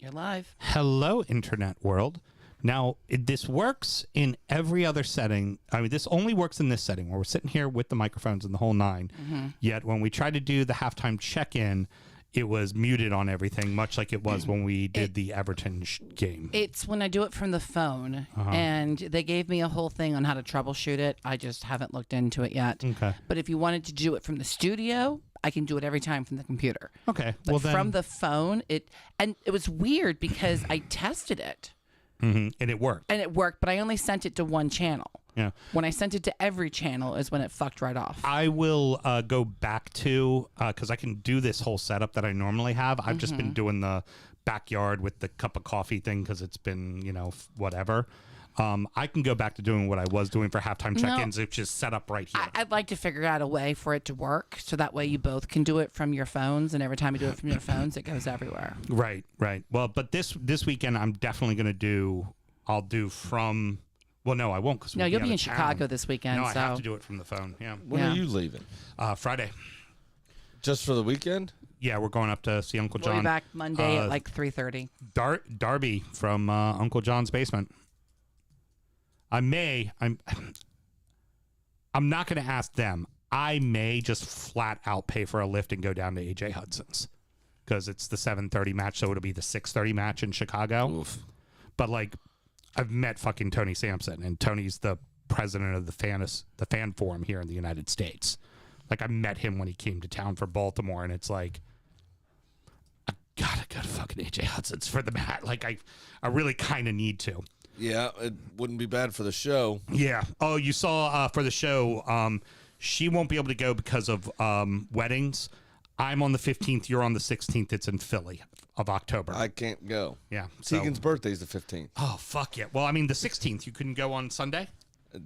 You're live. Hello, Internet world. Now, this works in every other setting. I mean, this only works in this setting where we're sitting here with the microphones and the whole nine. Yet, when we tried to do the halftime check-in, it was muted on everything, much like it was when we did the Everton game. It's when I do it from the phone, and they gave me a whole thing on how to troubleshoot it. I just haven't looked into it yet. Okay. But if you wanted to do it from the studio, I can do it every time from the computer. Okay. But from the phone, it was weird because I tested it. And it worked. But I only sent it to one channel. Yeah. When I sent it to every channel is when it fucked right off. I will go back to, because I can do this whole setup that I normally have. I've just been doing the backyard with the cup of coffee thing because it's been, whatever. I can go back to doing what I was doing for halftime check-ins, which is set up right here. I'd like to figure out a way for it to work so that way you both can do it from your phones, and every time you do it from your phones, it goes everywhere. Right. Well, but this weekend, I'm definitely going to do, I'll do from, well, no, I won't. Cause no, you'll be in Chicago this weekend. No, so. I have to do it from the phone, yeah. When are you leaving? Friday. Just for the weekend? Yeah, we're going up to see Uncle John. We'll be back Monday at like 3:30. Darby from Uncle John's basement. I'm not going to ask them. I may just flat out pay for a lift and go down to AJ Hudson's because it's the 7:30 match, so it'll be the 6:30 match in Chicago. Oof. But like, I've met fucking Tony Sampson, and Tony's the president of the fan forum here in the United States. Like, I met him when he came to town for Baltimore, and it's like, I gotta go to fucking AJ Hudson's for the match. Like, I really kind of need to. Yeah, it wouldn't be bad for the show. Yeah. Oh, you saw for the show, she won't be able to go because of weddings. I'm on the 15th. You're on the 16th. It's in Philly of October. I can't go. Yeah. Tegan's birthday's the 15th. Oh, fuck yeah. Well, I mean, the 16th. You couldn't go on Sunday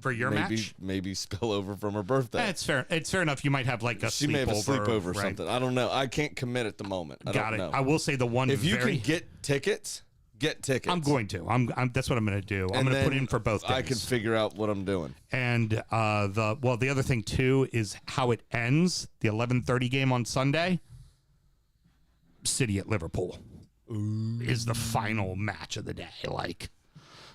for your match? Maybe spill over from her birthday. It's fair. It's fair enough. You might have like a She sleepover. may have a sleepover or right? something. I don't know. I can't commit at the moment. I don't know. I will say the one If you can get tickets, get tickets. I'm going to. That's what I'm going to do. I'm going to put in for both days. I can figure out what I'm doing. And the other thing too is how it ends. The 11:30 game on Sunday. City at Liverpool is the final match of the day. Like,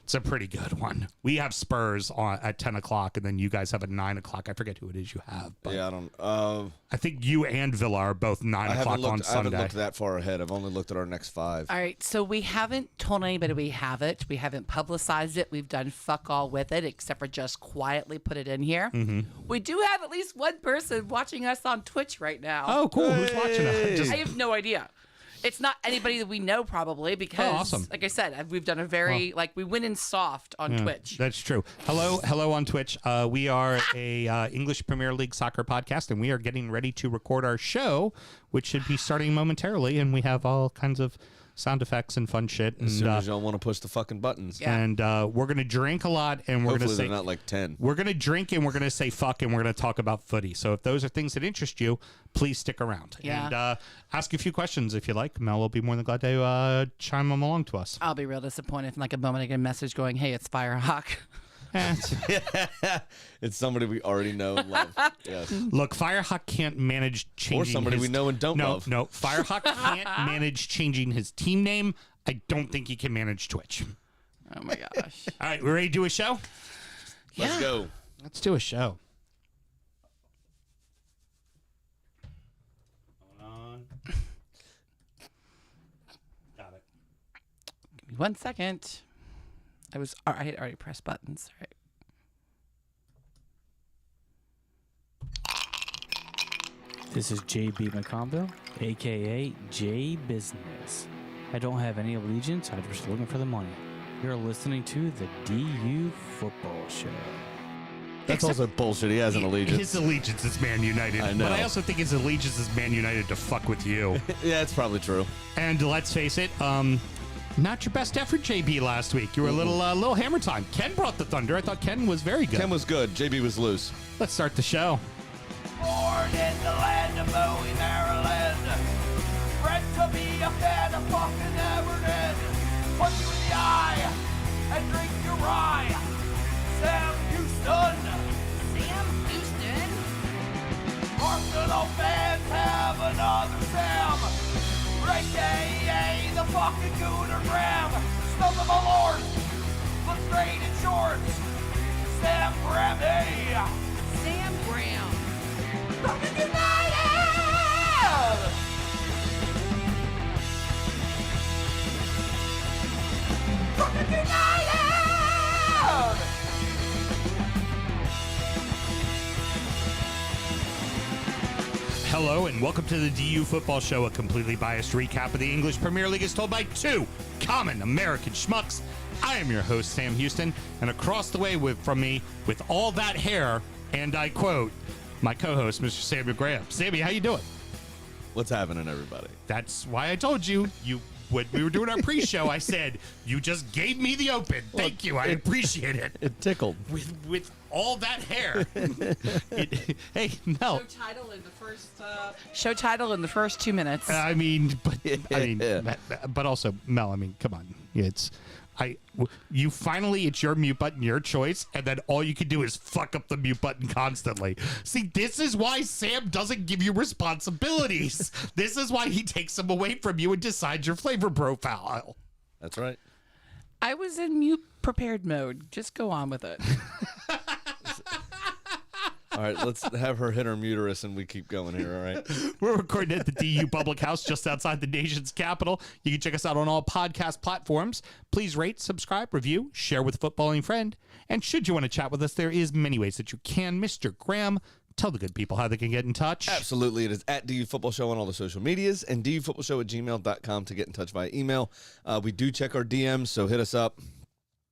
it's a pretty good one. We have Spurs at 10 o'clock, and then you guys have at 9 o'clock. I forget who it is you have. But yeah, I don't. I think you and Villa are both 9 o'clock on Sunday. I haven't looked that far ahead. I've only looked at our next 5. All right, so we haven't told anybody we have it. We haven't publicized it. We've done fuck all with it, except for just quietly put it in here. We do have at least one person watching us on Twitch right now. Oh, cool. Who's watching us? I have no idea. It's not anybody that we know probably because, awesome. like I said, we've done a very, we went in soft on Twitch. That's true. Hello on Twitch. We are a English Premier League soccer podcast, and we are getting ready to record our show, which should be starting momentarily, and we have all kinds of sound effects and fun shit. As soon as y'all want to push the fucking buttons. Yeah. And we're going to drink a lot, and we're going to say... Hopefully they're not like 10. We're going to drink, and we're going to say fuck, and we're going to talk about footy. So if those are things that interest you, please stick around. Yeah. And ask a few questions if you like. Mel will be more than glad to chime them along to us. I'll be real disappointed if in like a moment I get a message going, hey, it's Firehawk. It's somebody we already know and love. Yes. Look, Firehawk can't manage changing Or somebody we know and don't love. No, Firehawk can't manage changing his team name. I don't think he can manage Twitch. Oh, my gosh. All right, we ready to do a show? Let's go. Let's do a show. Hold on. Got it. Give me 1 second. I had already pressed buttons. All right. This is JB McConville, aka J Business. I don't have any allegiance, I'm just looking for the money. You're listening to the DU Football Show. That's also bullshit. He has an allegiance. His allegiance is Man United. I know. But I also think his allegiance is Man United to fuck with you. Yeah, it's probably true. And let's face it, not your best effort, JB, last week. You were a little hammer time. Ken brought the thunder. I thought Ken was very good. Ken was good. JB was loose. Let's start the show. Born in the land of Bowie, Maryland. Bred to be a fan of fucking Everton. Punch you in the eye and drink your rye. Sam Houston. Sam Houston? Arsenal fans have another Sam. Right, the fucking Gooner faded shorts. Sam Graham, hey! Sam Graham. Fucking United! Fucking United! Hello and welcome to the DU Football Show, a completely biased recap of the English Premier League as told by two common American schmucks. I am your host, Sam Houston, and across the way from me, with all that hair, and I quote, my co-host, Mr. Samuel Graham. Sammy, how you doing? What's happening, everybody? That's why I told you, when we were doing our pre-show, I said, you just gave me the open. Thank you. I appreciate it. It tickled. With all that hair. Hey, Mel. Show title in the first 2 minutes. But also, Mel, I mean, come on. It's your mute button, your choice, and then all you can do is fuck up the mute button constantly. See, this is why Sam doesn't give you responsibilities. This is why he takes them away from you and decides your flavor profile. That's right. I was in mute prepared mode. Just go on with it. All right, let's have her hit her muterus and we keep going here, all right? We're recording at the DU Public House just outside the nation's capital. You can check us out on all podcast platforms. Please rate, subscribe, review, share with a footballing friend. And should you want to chat with us, there is many ways that you can. Mr. Graham, tell the good people how they can get in touch. Absolutely. It is at DU Football Show on all the social medias and dufootballshow@gmail.com to get in touch via email. We do check our DMs, so hit us up.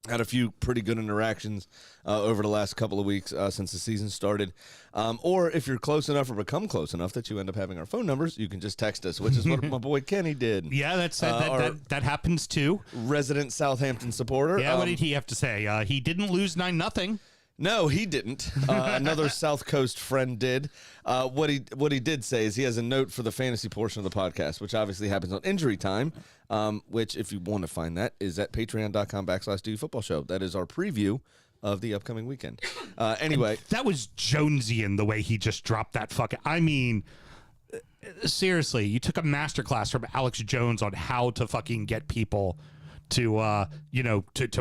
Had a few pretty good interactions over the last couple of weeks since the season started. Or if you're close enough or become close enough that you end up having our phone numbers, you can just text us, which is what my boy Kenny did. Yeah, that happens too. Resident Southampton supporter. Yeah, what did he have to say? He didn't lose 9-0. No, he didn't. Another South Coast friend did. What he did say is he has a note for the fantasy portion of the podcast, which obviously happens on injury time, which, if you want to find that, is at patreon.com/DU Football Show. That is our preview of the upcoming weekend. Anyway. And that was Jonesian the way he just dropped that fucking... I mean... Seriously, you took a masterclass from Alex Jones on how to fucking get people to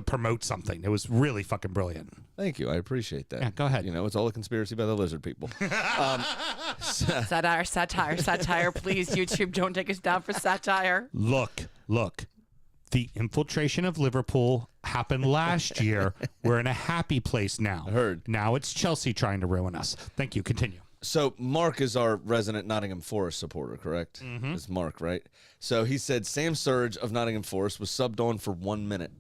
promote something. It was really fucking brilliant. Thank you. I appreciate that. Yeah, go ahead. You know, it's all a conspiracy by the lizard people. Satire. Please, YouTube, don't take us down for satire. Look. The infiltration of Liverpool happened last year. We're in a happy place now. I heard. Now it's Chelsea trying to ruin us. Thank you. Continue. So Mark is our resident Nottingham Forest supporter, correct? Mm-hmm. It's Mark, right? So he said Sam Surge of Nottingham Forest was subbed on for 1 minute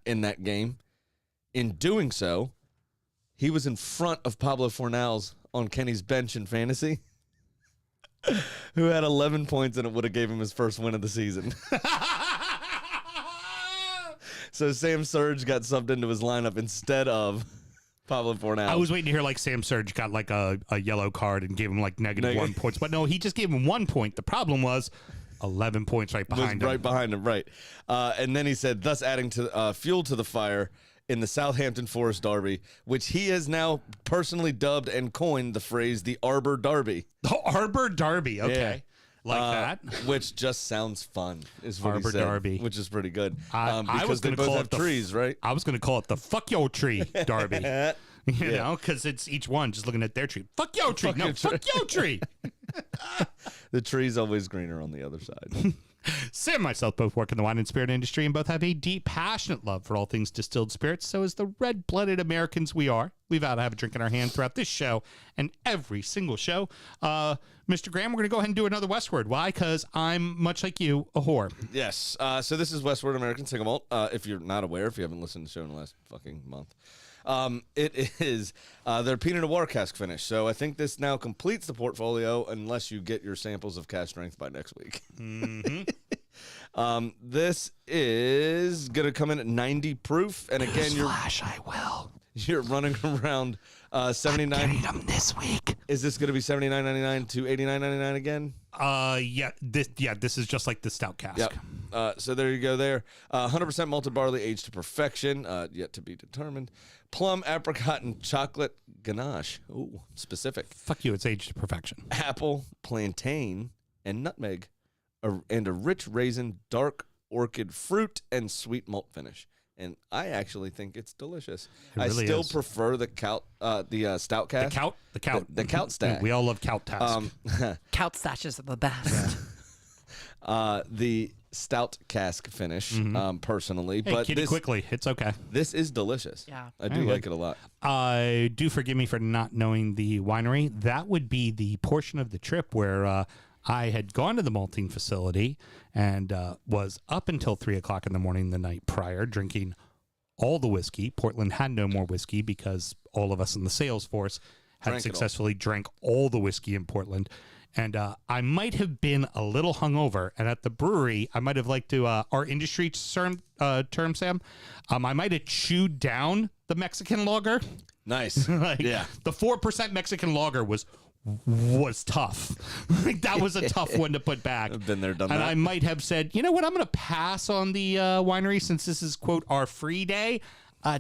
in that game. In doing so, he was in front of Pablo Fornals on Kenny's bench in fantasy, who had 11 points, and it would have gave him his first win of the season. So Sam Surge got subbed into his lineup instead of Pablo Fornals. I was waiting to hear like Sam Surge got like a yellow card and gave him like negative 1 points. But no, he just gave him 1 point. The problem was 11 points right behind him. Right behind him, right. And then he said, thus adding to fuel to the fire in the Southampton Forest Derby, which he has now personally dubbed and coined the phrase the Arbor Derby. The Arbor Derby, okay. Yeah. Like that? Which just sounds fun, is what Arbor he said, Derby. which is pretty good. I was they going to both call have it the trees, right? I was going to call it the Fuck Yo Tree Derby. You know, because it's each one just looking at their tree. Fuck yo tree. Fuck No, your tree. fuck yo tree. The tree's always greener on the other side. Sam and myself both work in the wine and spirit industry and both have a deep, passionate love for all things distilled spirits. So as the red-blooded Americans we are, we vow to have a drink in our hand throughout this show and every single show. Mr. Graham, we're going to go ahead and do another Westward. Why? Because I'm, much like you, a whore. Yes. So this is Westward American Single Malt. If you're not aware, if you haven't listened to the show in the last fucking month. It is their Pinot Noir cask finish. So I think this now completes the portfolio unless you get your samples of cask strength by next week. Mm-hmm. This is going to come in at 90 proof. And again, I will. You're running around 79. I'm getting them this week. Is this going to be $79.99 to $89.99 again? This is just like the stout cask. Yep. So there you go there. 100% malted barley aged to perfection, yet to be determined. Plum, apricot, and chocolate ganache. Ooh, specific. Fuck you, it's aged to perfection. Apple, plantain, and nutmeg, and a rich raisin, dark orchid fruit, and sweet malt finish. and I actually think it's delicious. It I really still is. prefer the stout cask. The Cout. The Cout stack. We all love Cout task. Couch sashes are the best. The stout cask finish, personally. Hey, but kitty, this, quickly. It's okay. this is delicious. Yeah. I do Very like good. it a lot. Do forgive me for not knowing the winery. That would be the portion of the trip where I had gone to the malting facility and was up until 3 o'clock in the morning the night prior, drinking all the whiskey. Portland had no more whiskey because all of us in the sales force had Drank it all. successfully drank all the whiskey in Portland. And I might have been a little hungover. And at the brewery, I might have liked to, our industry term, Sam, I might have chewed down the Mexican lager. Nice. Like, Yeah. The 4% Mexican lager was tough. Like, that was a tough one to put back. I've been there, done and that. I might have said, you know what, I'm going to pass on the winery since this is, quote, our free day.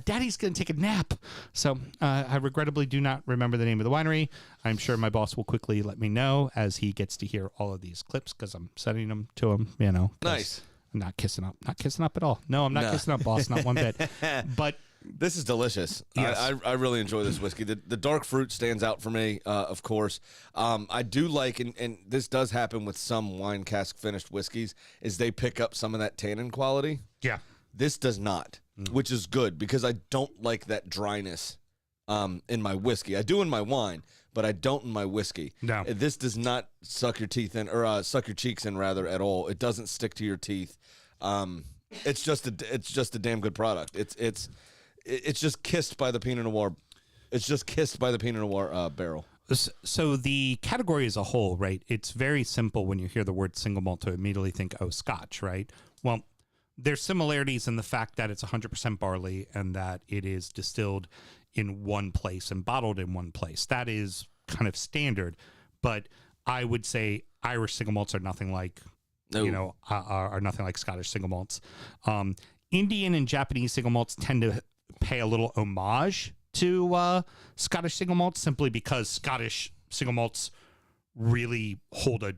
Daddy's going to take a nap. So I regrettably do not remember the name of the winery. I'm sure my boss will quickly let me know as he gets to hear all of these clips because I'm sending them to him, you know. 'cause Nice. I'm not kissing up. Not kissing up at all. No, I'm not kissing up, boss. Not one bit. But This is delicious. Yes. I really enjoy this whiskey. The dark fruit stands out for me, of course. I do like, and this does happen with some wine cask finished whiskeys, is they pick up some of that tannin quality. yeah. This does not, which is good because I don't like that dryness in my whiskey. I do in my wine, but I don't in my whiskey. No. This does not suck your teeth in, or suck your cheeks in rather at all. It doesn't stick to your teeth. It's just a damn good product. It's just kissed by the Pinot Noir. It's just kissed by the Pinot Noir barrel. So the category as a whole, right? It's very simple when you hear the word single malt to immediately think, oh, Scotch, right? Well, there's similarities in the fact that it's 100% barley and that it is distilled in one place and bottled in one place. That is kind of standard, but I would say Irish single malts are nothing like, are nothing like Scottish single malts. Indian and Japanese single malts tend to pay a little homage to Scottish single malts simply because Scottish single malts really hold a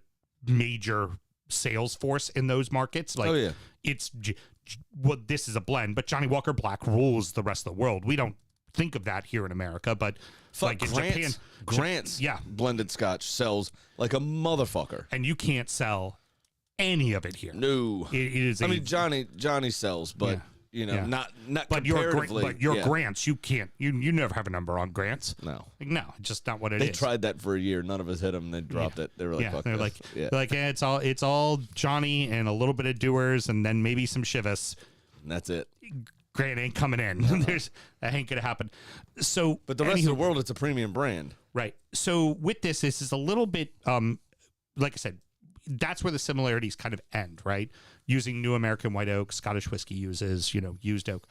major sales force in those markets. Like, Oh, yeah. it's this is a blend, but Johnny Walker Black rules the rest of the world. We don't think of that here in America, but like in Japan, Grant's yeah, blended Scotch sells like a motherfucker. and you can't sell any of it here. No, It is. I mean Johnny sells, but Yeah. not but your comparatively. yeah. grants, you can't. You never have a number on grants. No, Like, no, it's just not what it is. they tried that for a year. None of us hit them. They dropped it. They were like, Yeah, Fuck they're this. like, it's all Johnny and a little bit of Doers and then maybe some Chivas. And that's it. Grant ain't coming in. That ain't gonna happen. So, But the rest of the world, it's a premium brand. right? So with this is a little bit, like I said, that's where the similarities kind of end, right? Using New American White Oak, Scottish whiskey uses, used oak.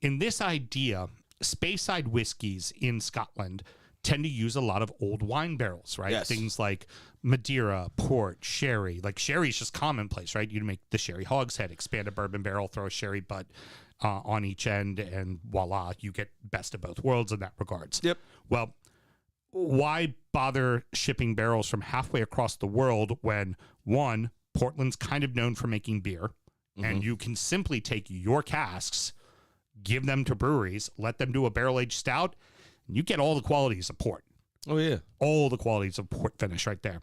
In this idea, Speyside whiskeys in Scotland tend to use a lot of old wine barrels, right? Yes. Things like Madeira, port, sherry. Like sherry's just commonplace, right? You make the sherry hogshead, expand a bourbon barrel, throw a sherry butt on each end, and voila, you get best of both worlds in that regards. Yep. Well, why bother shipping barrels from halfway across the world when, one, Portland's kind of known for making beer, and you can simply take your casks, give them to breweries, let them do a barrel-aged stout, and you get all the qualities of port. Oh yeah. All the qualities of port finish right there.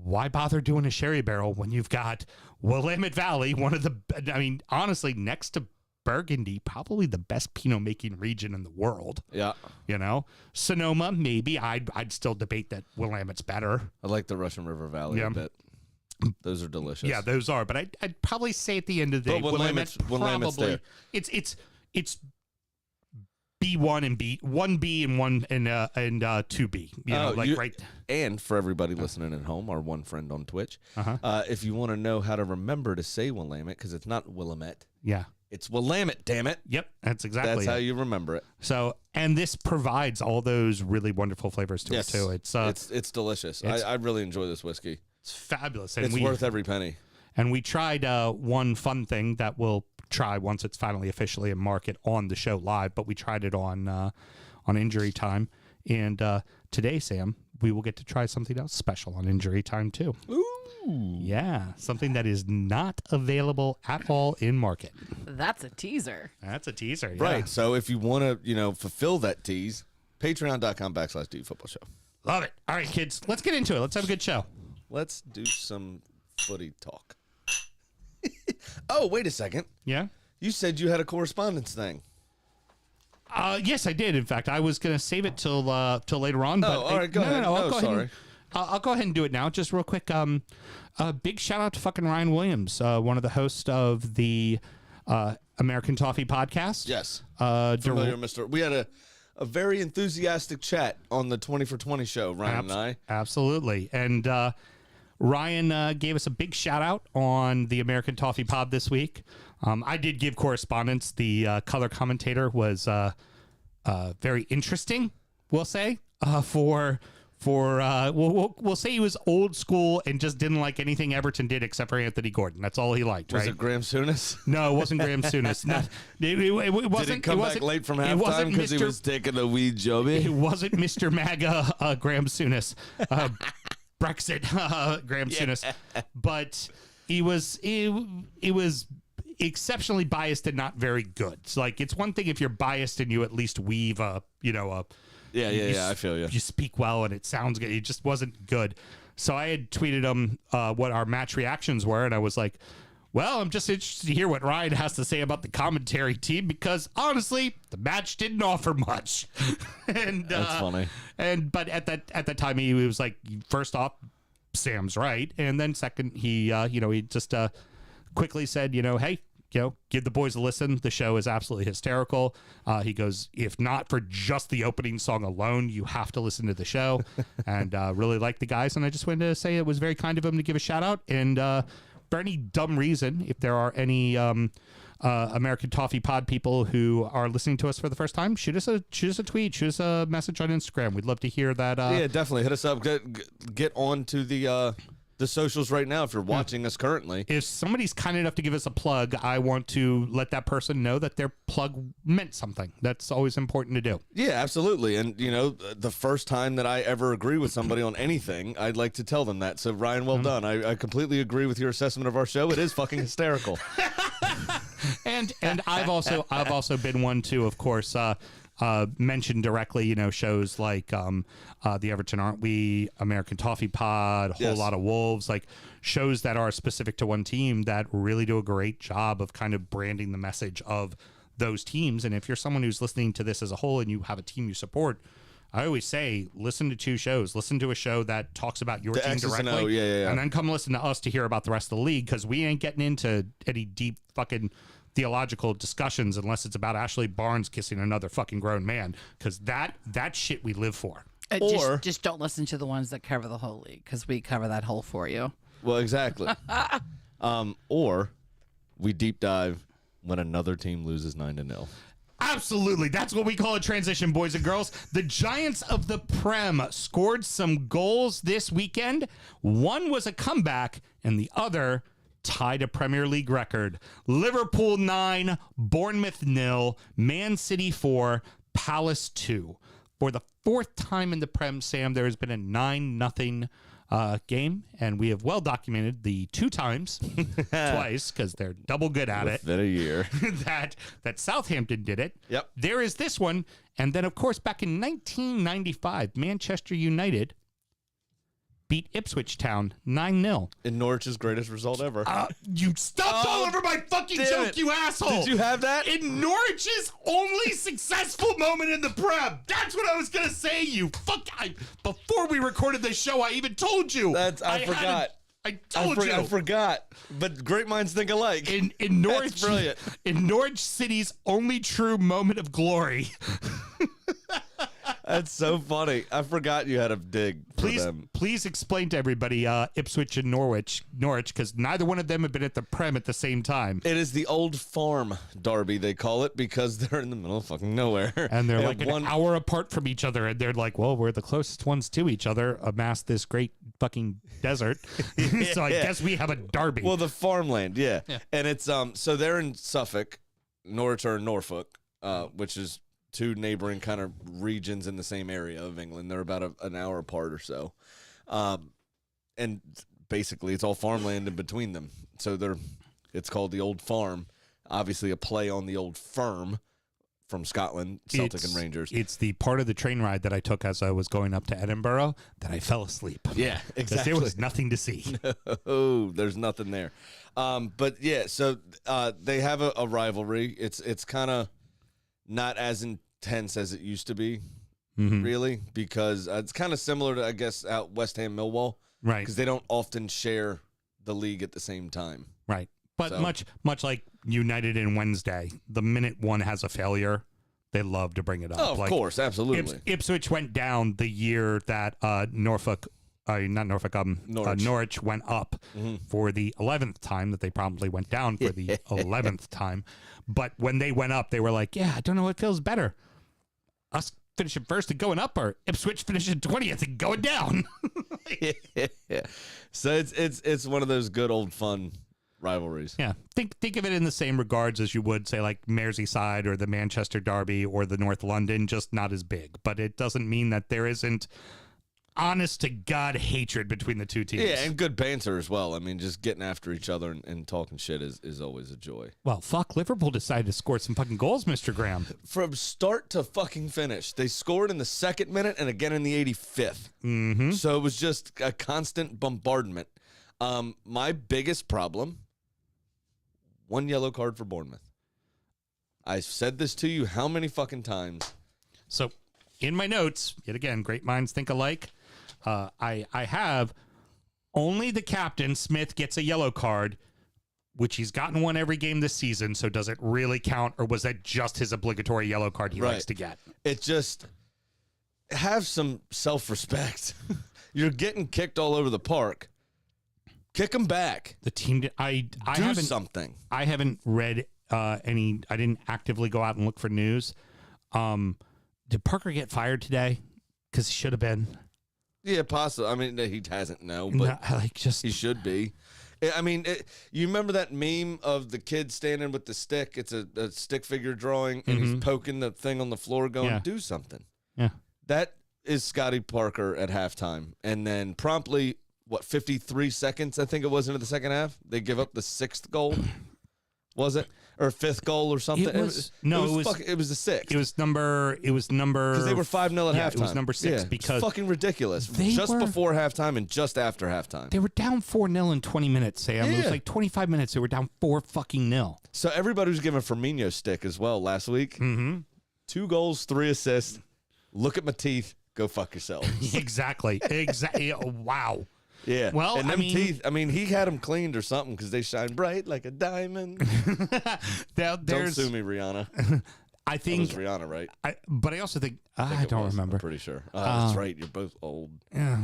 Why bother doing a sherry barrel when you've got Willamette Valley, one of the, honestly, next to Burgundy, probably the best Pinot making region in the world. Yeah. Sonoma, maybe. I'd still debate that Willamette's better. I like the Russian River Valley a bit. Those are delicious. Yeah, those are. But I'd probably say at the end of the day, But Willamette's probably there. it's B1 and B, 1B and 2B. Right. And for everybody listening at home, our one friend on Twitch, if you want to know how to remember to say Willamette, because it's not Willamette, Yeah. it's Willamette. Damn it! Yep. That's exactly. That's it. how you remember it. So, and this provides all those really wonderful flavors to it too. It's delicious. it's- I really enjoy this whiskey. it's fabulous. And It's worth every penny. And we tried one fun thing that we'll try once it's finally officially in market on the show live, but we tried it on Injury Time. And today, Sam, we will get to try something else special on Injury Time too. Ooh. Yeah, something that is not available at all in market. That's a teaser. That's a teaser. Yeah. Right. So if you want to, fulfill that tease, patreon.com/DUFootballShow. Love it. All right, kids, let's get into it. Let's have a good show. Let's do some footy talk. Oh, wait a second. Yeah? You said you had a correspondence thing. Yes, I did. In fact, I was going to save it till later on. But all right, go ahead. I'll go sorry. ahead. I'll go ahead and do it now. Just real quick. Big shout out to fucking Ryan Williams, one of the hosts of the American Toffee podcast. Yes. Familiar, Mr. We had a very enthusiastic chat on the 20 for 20 show, Ryan and I. Absolutely. And Ryan gave us a big shout out on the American Toffee pod this week. I did give correspondence. The color commentator was very interesting, we'll say, we'll say he was old school and just didn't like anything Everton did except for Anthony Gordon. That's all he liked, right? Was it Graham Souness? No, it wasn't Graham Souness. No, it wasn't. Did he come back late from halftime because he was taking a wee jobby? It wasn't Mr. MAGA Graham Souness. Brexit Graham Souness. But it was exceptionally biased and not very good. So, like, it's one thing if you're biased and you at least weave I feel you. You speak well and it sounds good. It just wasn't good. So I had tweeted him what our match reactions were, and I was like, well, I'm just interested to hear what Ryan has to say about the commentary team because honestly, the match didn't offer much. And that's funny. But at that time, he was like, first off, Sam's right, and then second, he just quickly said, hey, give the boys a listen. The show is absolutely hysterical. He goes, if not for just the opening song alone, you have to listen to the show. And really like the guys. And I just wanted to say it was very kind of him to give a shout out. And for any dumb reason, if there are any American Toffee Pod people who are listening to us for the first time, shoot us a tweet, shoot us a message on Instagram. We'd love to hear that. Yeah, definitely hit us up. Get on to the socials right now if you're watching us currently. If somebody's kind enough to give us a plug, I want to let that person know that their plug meant something. That's always important to do. Yeah, absolutely. And, the first time that I ever agree with somebody on anything, I'd like to tell them that. So, Ryan, well done. I completely agree with your assessment of our show. It is fucking hysterical. And I've also been one too, of course, mentioned directly, shows like the Everton Aren't We, American Toffee Pod, Whole Lot of Wolves, like shows that are specific to one team that really do a great job of kind of branding the message of those teams. And if you're someone who's listening to this as a whole and you have a team you support, I always say, listen to two shows. Listen to a show that talks about your team directly, and then come listen to us to hear about the rest of the league, because we ain't getting into any deep fucking theological discussions unless it's about Ashley Barnes kissing another fucking grown man, because that shit we live for. Just don't listen to the ones that cover the whole league, because we cover that whole for you. Well, exactly. Or we deep dive when another team loses 9-0. Absolutely. That's what we call a transition, boys and girls. The Giants of the Prem scored some goals this weekend. One was a comeback, and the other tied a Premier League record. Liverpool 9, Bournemouth 0, Man City 4, Palace 2. For the fourth time in the Prem, Sam, there has been a 9-0 game, and we have well documented the two times, twice, because they're double good at it. Within a year. that Southampton did it. Yep. There is this one, and then of course back in 1995, Manchester United beat Ipswich Town 9-0. In Norwich's greatest result ever. You stopped all over my fucking joke, it. you asshole. Did you have that? In Norwich's only successful moment in the Prem. That's what I was going to say, you fuck. Before we recorded this show, I even told you. I forgot. I told you. I forgot. But great minds think alike. In Norwich, That's brilliant. In Norwich City's only true moment of glory. That's so funny. I forgot you had a dig for them. Please explain to everybody Ipswich and Norwich, because neither one of them have been at the Prem at the same time. It is the old farm derby, they call it, because they're in the middle of fucking nowhere. And they're like an hour apart from each other, and they're like, well, we're the closest ones to each other, amassed this great fucking desert. So I guess we have a derby. Well, the farmland, yeah. And it's so they're in Suffolk, Norwich or Norfolk, which is two neighboring kind of regions in the same area of England. They're about an hour apart or so. And basically it's all farmland in between them. So it's called the Old Farm. Obviously a play on the Old Firm from Scotland, Celtic and Rangers. It's the part of the train ride that I took as I was going up to Edinburgh that I fell asleep. Yeah, exactly. There was nothing to see. Oh, there's nothing there. But yeah, so they have a rivalry. It's kind of not as intense as it used to be, really, because it's kind of similar to, I guess, out West Ham Millwall. Right. Because they don't often share the league at the same time. Right. But So- much like United and Wednesday, the minute one has a failure, they love to bring it up. Oh, of course, absolutely. Ipswich went down the year that Norwich went up for the 11th time, that they promptly went down for the 11th time. But when they went up, they were like, yeah, I don't know what feels better. Us finishing first and going up, or Ipswich finishing 20th and going down. So it's one of those good old fun rivalries. Yeah. Think of it in the same regards as you would say like Merseyside or the Manchester Derby or the North London, just not as big. But it doesn't mean that there isn't honest to God hatred between the two teams. Yeah, and good banter as well. I mean, just getting after each other and talking shit is always a joy. Well, fuck, Liverpool decided to score some fucking goals, Mr. Graham. From start to fucking finish. They scored in the 2nd minute and again in the 85th. Mm-hmm. So it was just a constant bombardment. My biggest problem, 1 yellow card for Bournemouth. I've said this to you how many fucking times? So in my notes, yet again, great minds think alike. I have only the captain, Smith, gets a yellow card, which he's gotten one every game this season. So does it really count, or was that just his obligatory yellow card he likes to get? It just, have some self-respect. You're getting kicked all over the park. Kick them back. The team did, I Do haven't something. I haven't read any. I didn't actively go out and look for news. Did Parker get fired today? Because he should have been. Yeah, possibly. I mean, he hasn't, no, but he should be. I mean, you remember that meme of the kid standing with the stick? It's a stick figure drawing, and he's poking the thing on the floor going, do something. Yeah. That is Scotty Parker at halftime. And then promptly, 53 seconds, I think it was, into the second half, they give up the 6th goal. Was it? Or 5th goal or something? It was the 6th. It was number Because they were 5-0 at halftime. It was number 6 because it's fucking ridiculous. They were before halftime and just after halftime. They were down 4-0 in 20 minutes, Sam. It was Yeah. like 25 minutes. They were down 4-0. So everybody was giving Firmino stick as well last week. 2 goals, 3 assists. Look at my teeth. Go fuck yourself. Exactly. Wow. Yeah. Well, and them teeth, I mean, he had them cleaned or something because they shine bright like a diamond. Don't sue me, Rihanna. I That think was Rihanna, right? but I also think I think it don't was. remember. I'm pretty sure. That's right. You're both old. Yeah,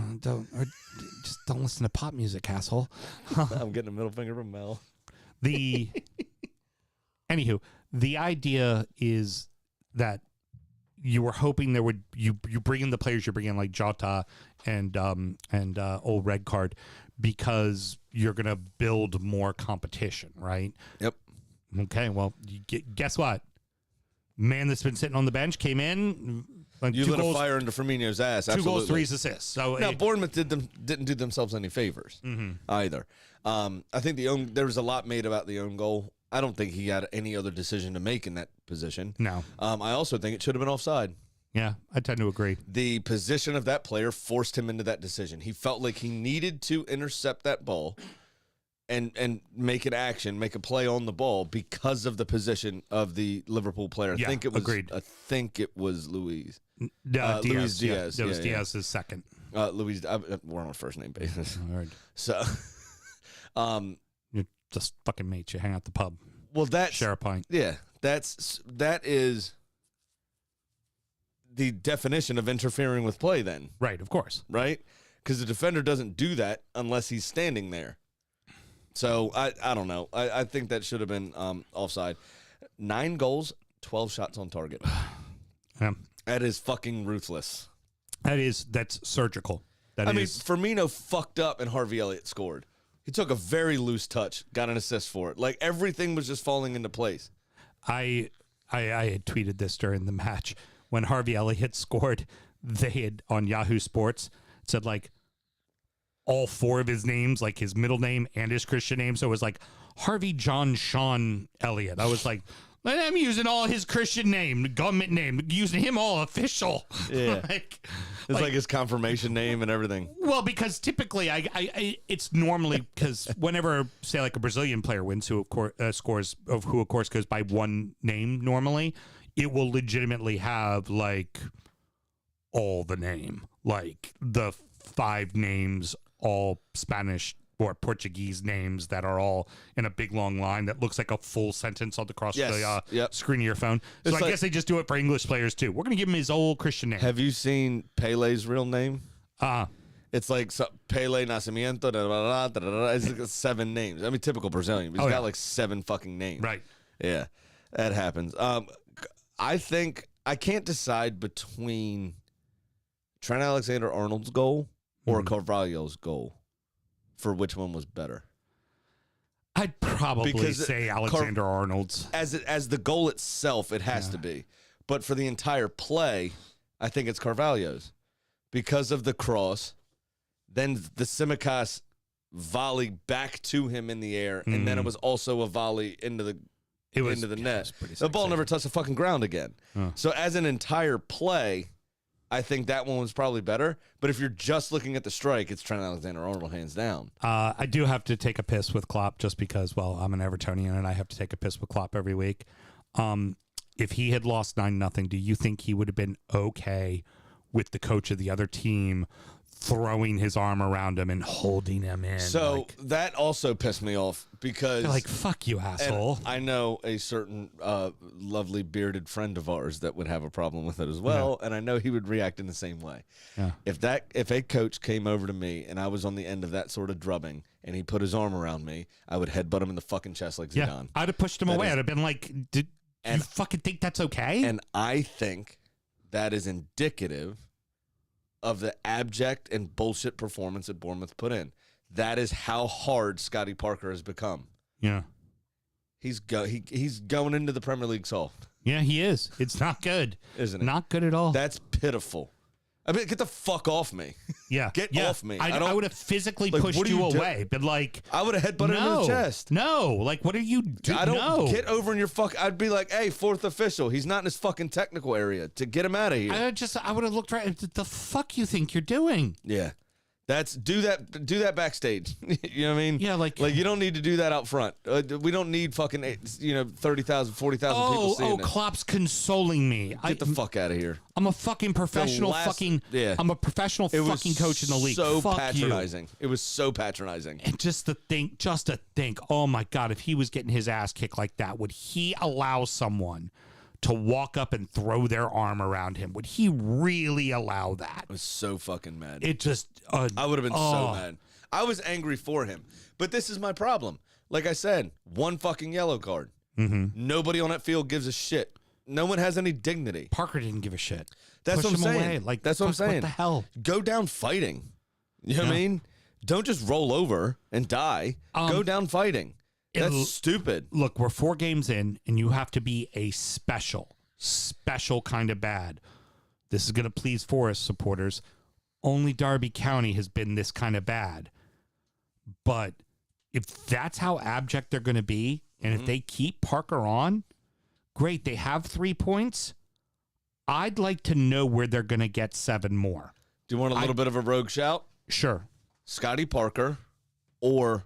just don't listen to pop music, asshole. I'm getting a middle finger from Mel. Anywho, the idea is that you were hoping there would you bring in the players you bring in like Jota and old red card because you're gonna build more competition, right? Yep. Okay. Well, guess what? Man that's been sitting on the bench came in. Like You two lit goals, a fire under Firmino's ass. 2 goals, Absolutely. 3 assists. So Now, Bournemouth didn't do themselves any favors either. I think there was a lot made about the own goal. I don't think he had any other decision to make in that position. No. I also think it should have been offside. Yeah, I tend to agree. The position of that player forced him into that decision. He felt like he needed to intercept that ball and make an action, make a play on the ball because of the position of the Liverpool player. Yeah, agreed. I think it was Luis. Diaz. Luis Yeah, Diaz. that was Yeah, yeah. Diaz's second. Luis, we're on a first name basis. All right. So, You're just fucking mates. You hang out the pub. well, that's Share a pint. yeah, that is the definition of interfering with play. Then, Right, of course. right? Because the defender doesn't do that unless he's standing there. So I don't know. I think that should have been offside. 9 goals, 12 shots on target. Yeah. That is fucking ruthless. That's surgical. I mean, Firmino fucked up and Harvey Elliott scored. He took a very loose touch, got an assist for it. Like everything was just falling into place. I had tweeted this during the match when Harvey Elliott scored. They had on Yahoo Sports said like all 4 of his names, like his middle name and his Christian name. So it was like Harvey John Sean Elliott. I was like, I'm using all his Christian name, government name, using him all official. Yeah. It's like his confirmation name and everything. Well, because typically it's normally because whenever, say, like a Brazilian player wins, who of course who of course goes by one name normally, it will legitimately have like all the name, like the 5 names, all Spanish or Portuguese names that are all in a big long line that looks like a full sentence on across the screen of your phone. So It's I guess they just do it for English players too. We're going to give him his old Christian name. Have you seen Pele's real name? It's like Pele Nascimento, da, da, da, da, da, da. It's like 7 names. I mean, typical Brazilian. He's got like 7 fucking names. Right. Yeah, that happens. I think I can't decide between Trent Alexander-Arnold's goal or Carvalho's goal for which one was better. I'd probably say Alexander Arnold's. As the goal itself, it has to be. But for the entire play, I think it's Carvalho's. Because of the cross, then the Tsimikas volley back to him in the air, and then it was also a volley into the net. The ball never touched the fucking ground again. So as an entire play, I think that one was probably better. But if you're just looking at the strike, it's Trent Alexander-Arnold hands down. I do have to take a piss with Klopp just because, well, I'm an Evertonian and I have to take a piss with Klopp every week. If he had lost 9-0, do you think he would have been okay with the coach of the other team throwing his arm around him and holding him in? So that also pissed me off because... like, fuck you, asshole. I know a certain lovely bearded friend of ours that would have a problem with it as well, and I know he would react in the same way. Yeah. If a coach came over to me and I was on the end of that sort of drubbing and he put his arm around me, I would headbutt him in the fucking chest like Zidane. I'd have pushed him away. I'd have been like, did you fucking think that's okay? And I think that is indicative of the abject and bullshit performance that Bournemouth put in. That is how hard Scotty Parker has become. Yeah. He's going into the Premier League soft. Yeah, he is. It's not good. Isn't it? Not good at all. That's pitiful. I mean, get the fuck off me. Yeah. Get off me. I would have physically pushed you away, but like... I would have headbutted him in the chest. No. Like, what are you doing? I don't get over in your fuck. I'd be like, hey, 4th official. He's not in his fucking technical area. To get him out of here. I would have looked right. The fuck you think you're doing? Yeah. Do that backstage. You know what I mean? Yeah, like you don't need to do that out front. We don't need fucking 30,000, 40,000 people seeing it. Klopp's consoling me. Get the fuck out of here. I'm a fucking professional I'm a professional fucking coach in the league. So fuck patronizing. You. It was so patronizing. And just to think, oh my God, if he was getting his ass kicked like that, would he allow someone to walk up and throw their arm around him? Would he really allow that? I was so fucking mad. It just... I would have been so mad. I was angry for him. But this is my problem. Like I said, 1 fucking yellow card. Nobody on that field gives a shit. No one has any dignity. Parker didn't give a shit. That's Push what I'm him saying. away. Like, that's what I'm saying. What the hell? Go down fighting. You know what I mean? Don't just roll over and die. Go down fighting. That's stupid. Look, we're 4 games in, and you have to be a special kind of bad. This is going to please Forest supporters. Only Derby County has been this kind of bad. But if that's how abject they're going to be, and if they keep Parker on, great. They have 3 points. I'd like to know where they're going to get 7 more. Do you want a little bit of a rogue shout? Sure. Scotty Parker or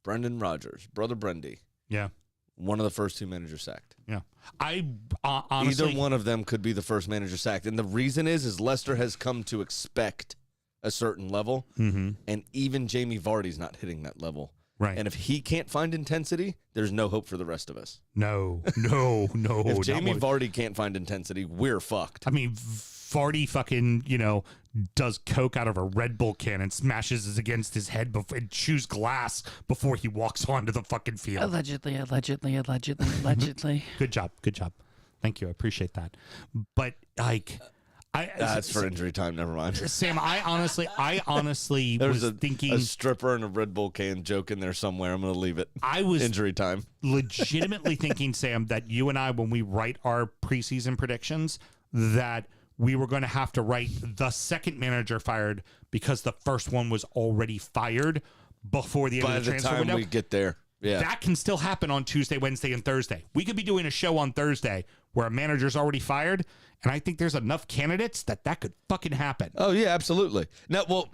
Brendan Rodgers, brother Brendy. Yeah. One of the first 2 managers sacked. Yeah. I honestly... Either one of them could be the first manager sacked. And the reason is Leicester has come to expect a certain level. And even Jamie Vardy's not hitting that level. Right. And if he can't find intensity, there's no hope for the rest of us. No. If Jamie Vardy can't find intensity, we're fucked. I mean, Vardy fucking, does coke out of a Red Bull can and smashes it against his head and chews glass before he walks onto the fucking field. Allegedly. Good job. Thank you. I appreciate that. But like, that's for injury time. Never mind. Sam, I honestly There's was thinking a stripper and a Red Bull can joke in there somewhere. I'm going to leave it. I was injury time. Legitimately thinking, Sam, that you and I, when we write our preseason predictions, that we were going to have to write the second manager fired because the first one was already fired before the end By of the the transfer time window. we get there. Yeah. That can still happen on Tuesday, Wednesday, and Thursday. We could be doing a show on Thursday where a manager's already fired, and I think there's enough candidates that could fucking happen. Oh, yeah, absolutely. Now, well,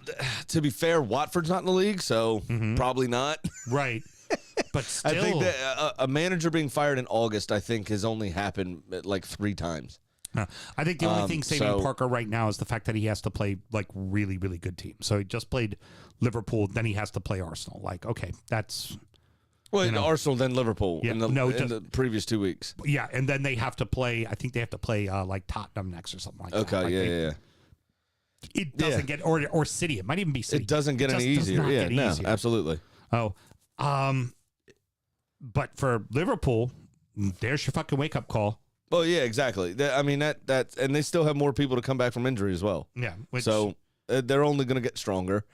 to be fair, Watford's not in the league, so probably not. Right. But still. I think that a manager being fired in August, I think, has only happened like 3 times. I think the only thing saving so- Parker right now is the fact that he has to play like really, really good teams. So he just played Liverpool, then he has to play Arsenal. Like, okay, that's... Well, Arsenal, then Liverpool Yeah, in the previous 2 weeks. Yeah, and then they have to play, I think they have to play like Tottenham next or something like that. Okay, Like yeah. It doesn't get, or City. It might even be City. It doesn't get any just does easier. not Yeah, get no, easier. absolutely. Oh, but for Liverpool, there's your fucking wake-up call. Well, yeah, exactly. I mean, that, and they still have more people to come back from injury as well. Yeah. So they're only going to get stronger.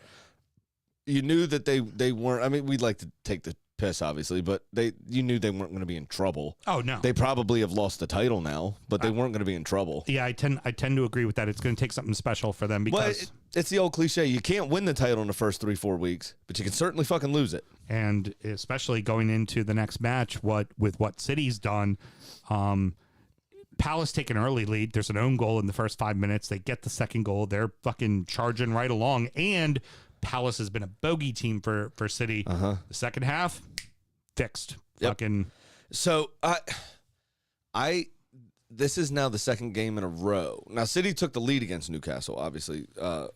You knew that they weren't. I mean, we'd like to take the piss, obviously, but you knew they weren't going to be in trouble. Oh, no. They probably have lost the title now, but they weren't going to be in trouble. Yeah, I tend to agree with that. It's going to take something special for them Well, because... it's the old cliche. You can't win the title in the first 3-4 weeks, but you can certainly fucking lose it. And especially going into the next match, with what City's done, Palace take an early lead. There's an own goal in the first 5 minutes. They get the second goal. They're fucking charging right along. And Palace has been a bogey team for City. The second half, fixed. Yep. Fucking. So this is now the second game in a row. Now, City took the lead against Newcastle, obviously,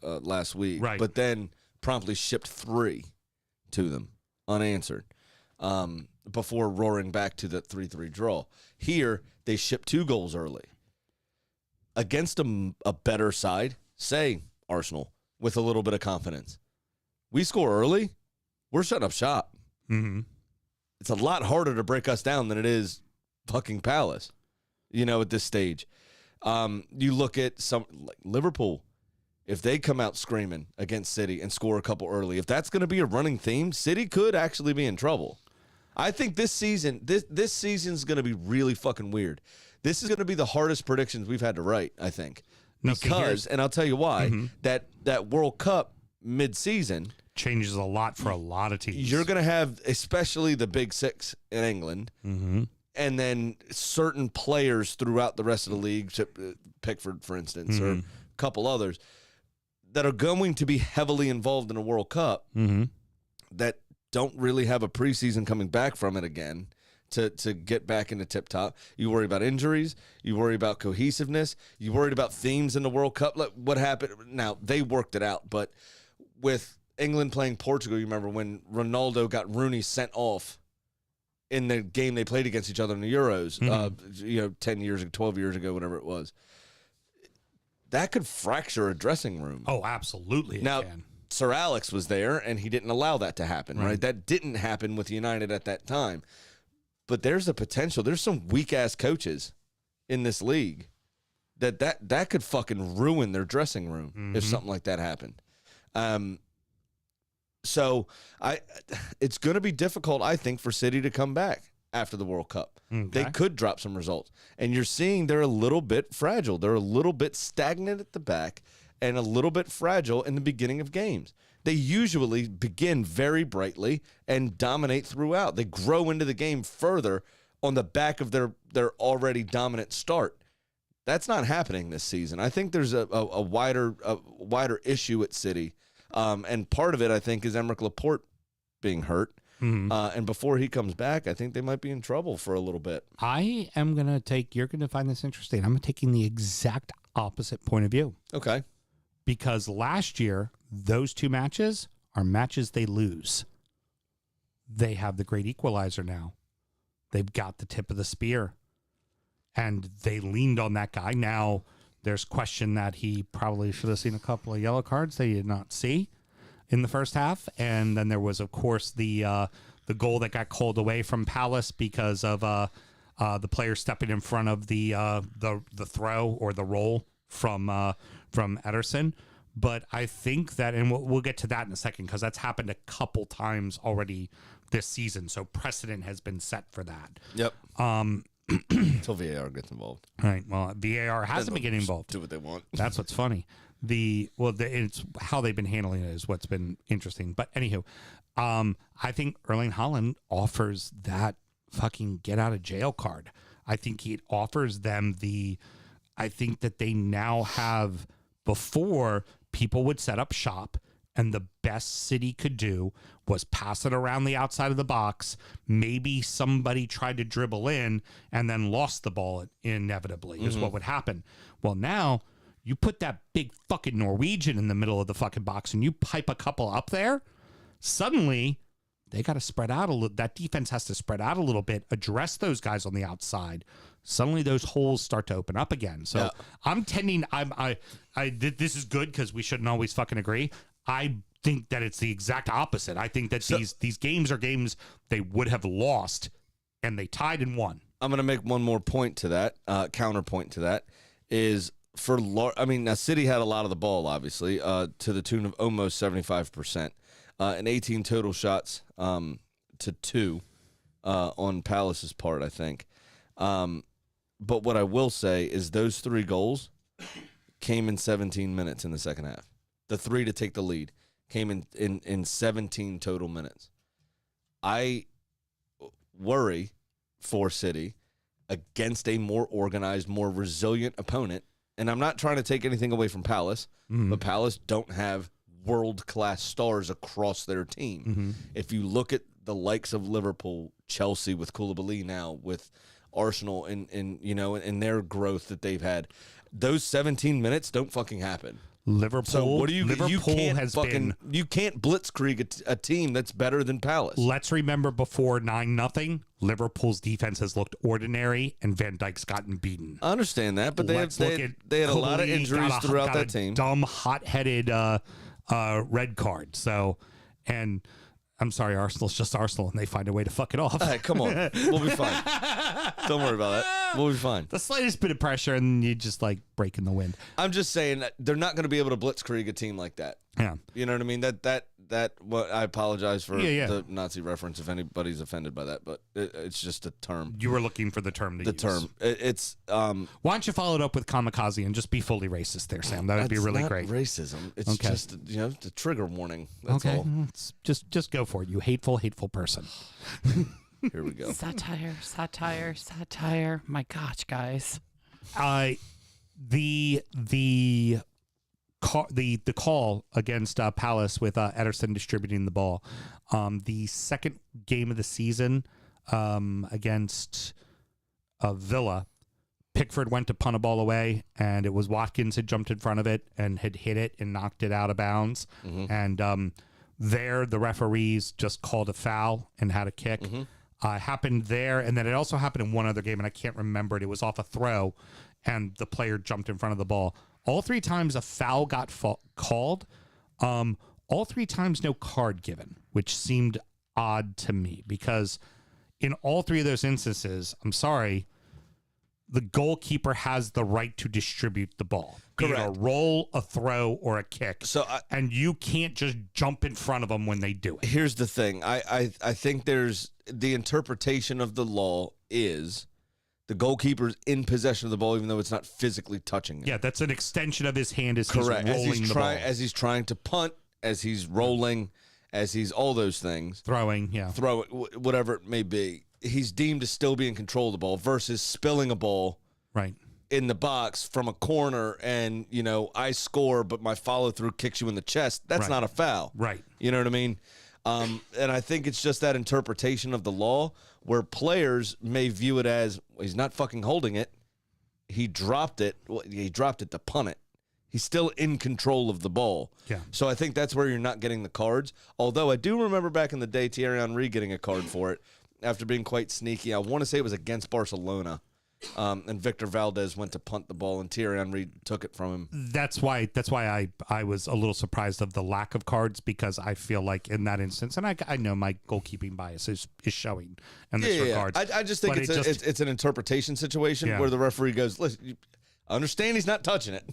last week. Right. But then promptly shipped 3 to them, unanswered, before roaring back to the 3-3 draw. Here, they shipped 2 goals early. Against a better side, say Arsenal, with a little bit of confidence. We score early, we're shutting up shop. Mm-hmm. It's a lot harder to break us down than it is fucking Palace, at this stage. You look at some like Liverpool, if they come out screaming against City and score a couple early, if that's going to be a running theme, City could actually be in trouble. I think this season, this season's going to be really fucking weird. This is going to be the hardest predictions we've had to write, I think. No, see, Because, and I'll tell you why, that World Cup mid-season changes a lot for a lot of teams. you're going to have, especially the Big Six in England, and then certain players throughout the rest of the league, Pickford, for instance, or a couple others, that are going to be heavily involved in a World Cup that don't really have a preseason coming back from it again to get back into tip-top. You worry about injuries. You worry about cohesiveness. You worried about themes in the World Cup. Like what happened? Now, they worked it out, but with England playing Portugal, you remember when Ronaldo got Rooney sent off in the game they played against each other in the Euros, 10 years ago, 12 years ago, whatever it was. That could fracture a dressing room. Oh, absolutely. Now, it can. Sir Alex was there, and he didn't allow that to happen, right? That didn't happen with United at that time. But there's a potential. There's some weak-ass coaches in this league that could fucking ruin their dressing room if something like that happened. So it's going to be difficult, I think, for City to come back after the World Cup. They could drop some results. And you're seeing they're a little bit fragile. They're a little bit stagnant at the back and a little bit fragile in the beginning of games. They usually begin very brightly and dominate throughout. They grow into the game further on the back of their already dominant start. That's not happening this season. I think there's a wider issue at City. And part of it, I think, is Emerick Laporte being hurt. And before he comes back, I think they might be in trouble for a little bit. I am going to you're going to find this interesting. I'm taking the exact opposite point of view. Okay. Because last year, those 2 matches are matches they lose. They have the great equalizer now. They've got the tip of the spear. And they leaned on that guy. Now, there's question that he probably should have seen a couple of yellow cards that he did not see in the first half. And then there was, of course, the goal that got called away from Palace because of the player stepping in front of the throw or the roll from Ederson. But I think that, and we'll get to that in a second, because that's happened a couple times already this season. So precedent has been set for that. Yep. until VAR gets involved. Right. Well, VAR hasn't been getting involved. Do what they want. That's what's funny. It's how they've been handling it is what's been interesting. But anywho, I think Erling Haaland offers that fucking get out of jail card. I think it offers them I think that they now have, before people would set up shop and the best City could do was pass it around the outside of the box. Maybe somebody tried to dribble in and then lost the ball inevitably is what would happen. Well, now you put that big fucking Norwegian in the middle of the fucking box and you pipe a couple up there, suddenly they got to spread out a little. That defense has to spread out a little bit, address those guys on the outside. Suddenly those holes start to open up again. So I'm tending, this is good because we shouldn't always fucking agree. I think that it's the exact opposite. I think that these games are games they would have lost and they tied and won. I'm going to make one more point to that, counterpoint to that, is now City had a lot of the ball, obviously, to the tune of almost 75%, and 18 total shots to 2 on Palace's part, I think. But what I will say is those 3 goals came in 17 minutes in the second half. The 3 to take the lead came in 17 total minutes. I worry for City against a more organized, more resilient opponent. And I'm not trying to take anything away from Palace, but Palace don't have world-class stars across their team. If you look at the likes of Liverpool, Chelsea with Koulibaly now, with Arsenal and their growth that they've had, those 17 minutes don't fucking happen. Liverpool. So what do you can't has been. You can't blitzkrieg a team that's better than Palace. Let's remember before 9-0, Liverpool's defense has looked ordinary, and Van Dijk's gotten beaten. I understand that, but they had a lot of injuries throughout that team. Dumb, hot-headed red card. So, and I'm sorry, Arsenal's just Arsenal, and they find a way to fuck it off. Hey, come on, we'll be fine. Don't worry about that. We'll be fine. The slightest bit of pressure, and you just like break in the wind. I'm just saying that they're not going to be able to blitzkrieg a team like that. Yeah, you know what I mean. What I apologize for the Nazi reference if anybody's offended by that, but it's just a term. You were looking for the term to use. Term. It's why don't you follow it up with kamikaze and just be fully racist there, Sam? That would be really great. Racism. It's just the trigger warning. That's all. It's just go for it. You hateful hateful person. Here we go. Satire. My gosh, guys. The call against Palace with Ederson distributing the ball. The second game of the season against Villa, Pickford went to punt a ball away, and it was Watkins had jumped in front of it and had hit it and knocked it out of bounds. And there, the referees just called a foul and had a kick. Happened there, and then it also happened in one other game, and I can't remember it. It was off a throw, and the player jumped in front of the ball. All 3 times a foul got called. All 3 times no card given, which seemed odd to me because in all 3 of those instances, I'm sorry, the goalkeeper has the right to distribute the ball. Correct. Be it a roll, a throw, or a kick. And you can't just jump in front of them when they do it. Here's the thing. I think there's the interpretation of the law is the goalkeeper's in possession of the ball, even though it's not physically touching it. Yeah, that's an extension of his hand as correct. He's rolling the ball. As he's trying to punt, as he's rolling, as he's all those things. Throwing, whatever it may be. He's deemed to still be in control of the ball versus spilling a ball in the box from a corner and, I score, but my follow-through kicks you in the chest. That's not a foul. Right. You know what I mean? And I think it's just that interpretation of the law where players may view it as, well, he's not fucking holding it. He dropped it. Well, he dropped it to punt it. He's still in control of the ball. Yeah. So I think that's where you're not getting the cards. Although I do remember back in the day, Thierry Henry getting a card for it after being quite sneaky. I want to say it was against Barcelona. And Victor Valdez went to punt the ball, and Thierry Henry took it from him. That's why I was a little surprised of the lack of cards, because I feel like in that instance, and I know my goalkeeping bias is showing in this regard. I just think it's an interpretation situation where the referee goes, listen, I understand he's not touching it,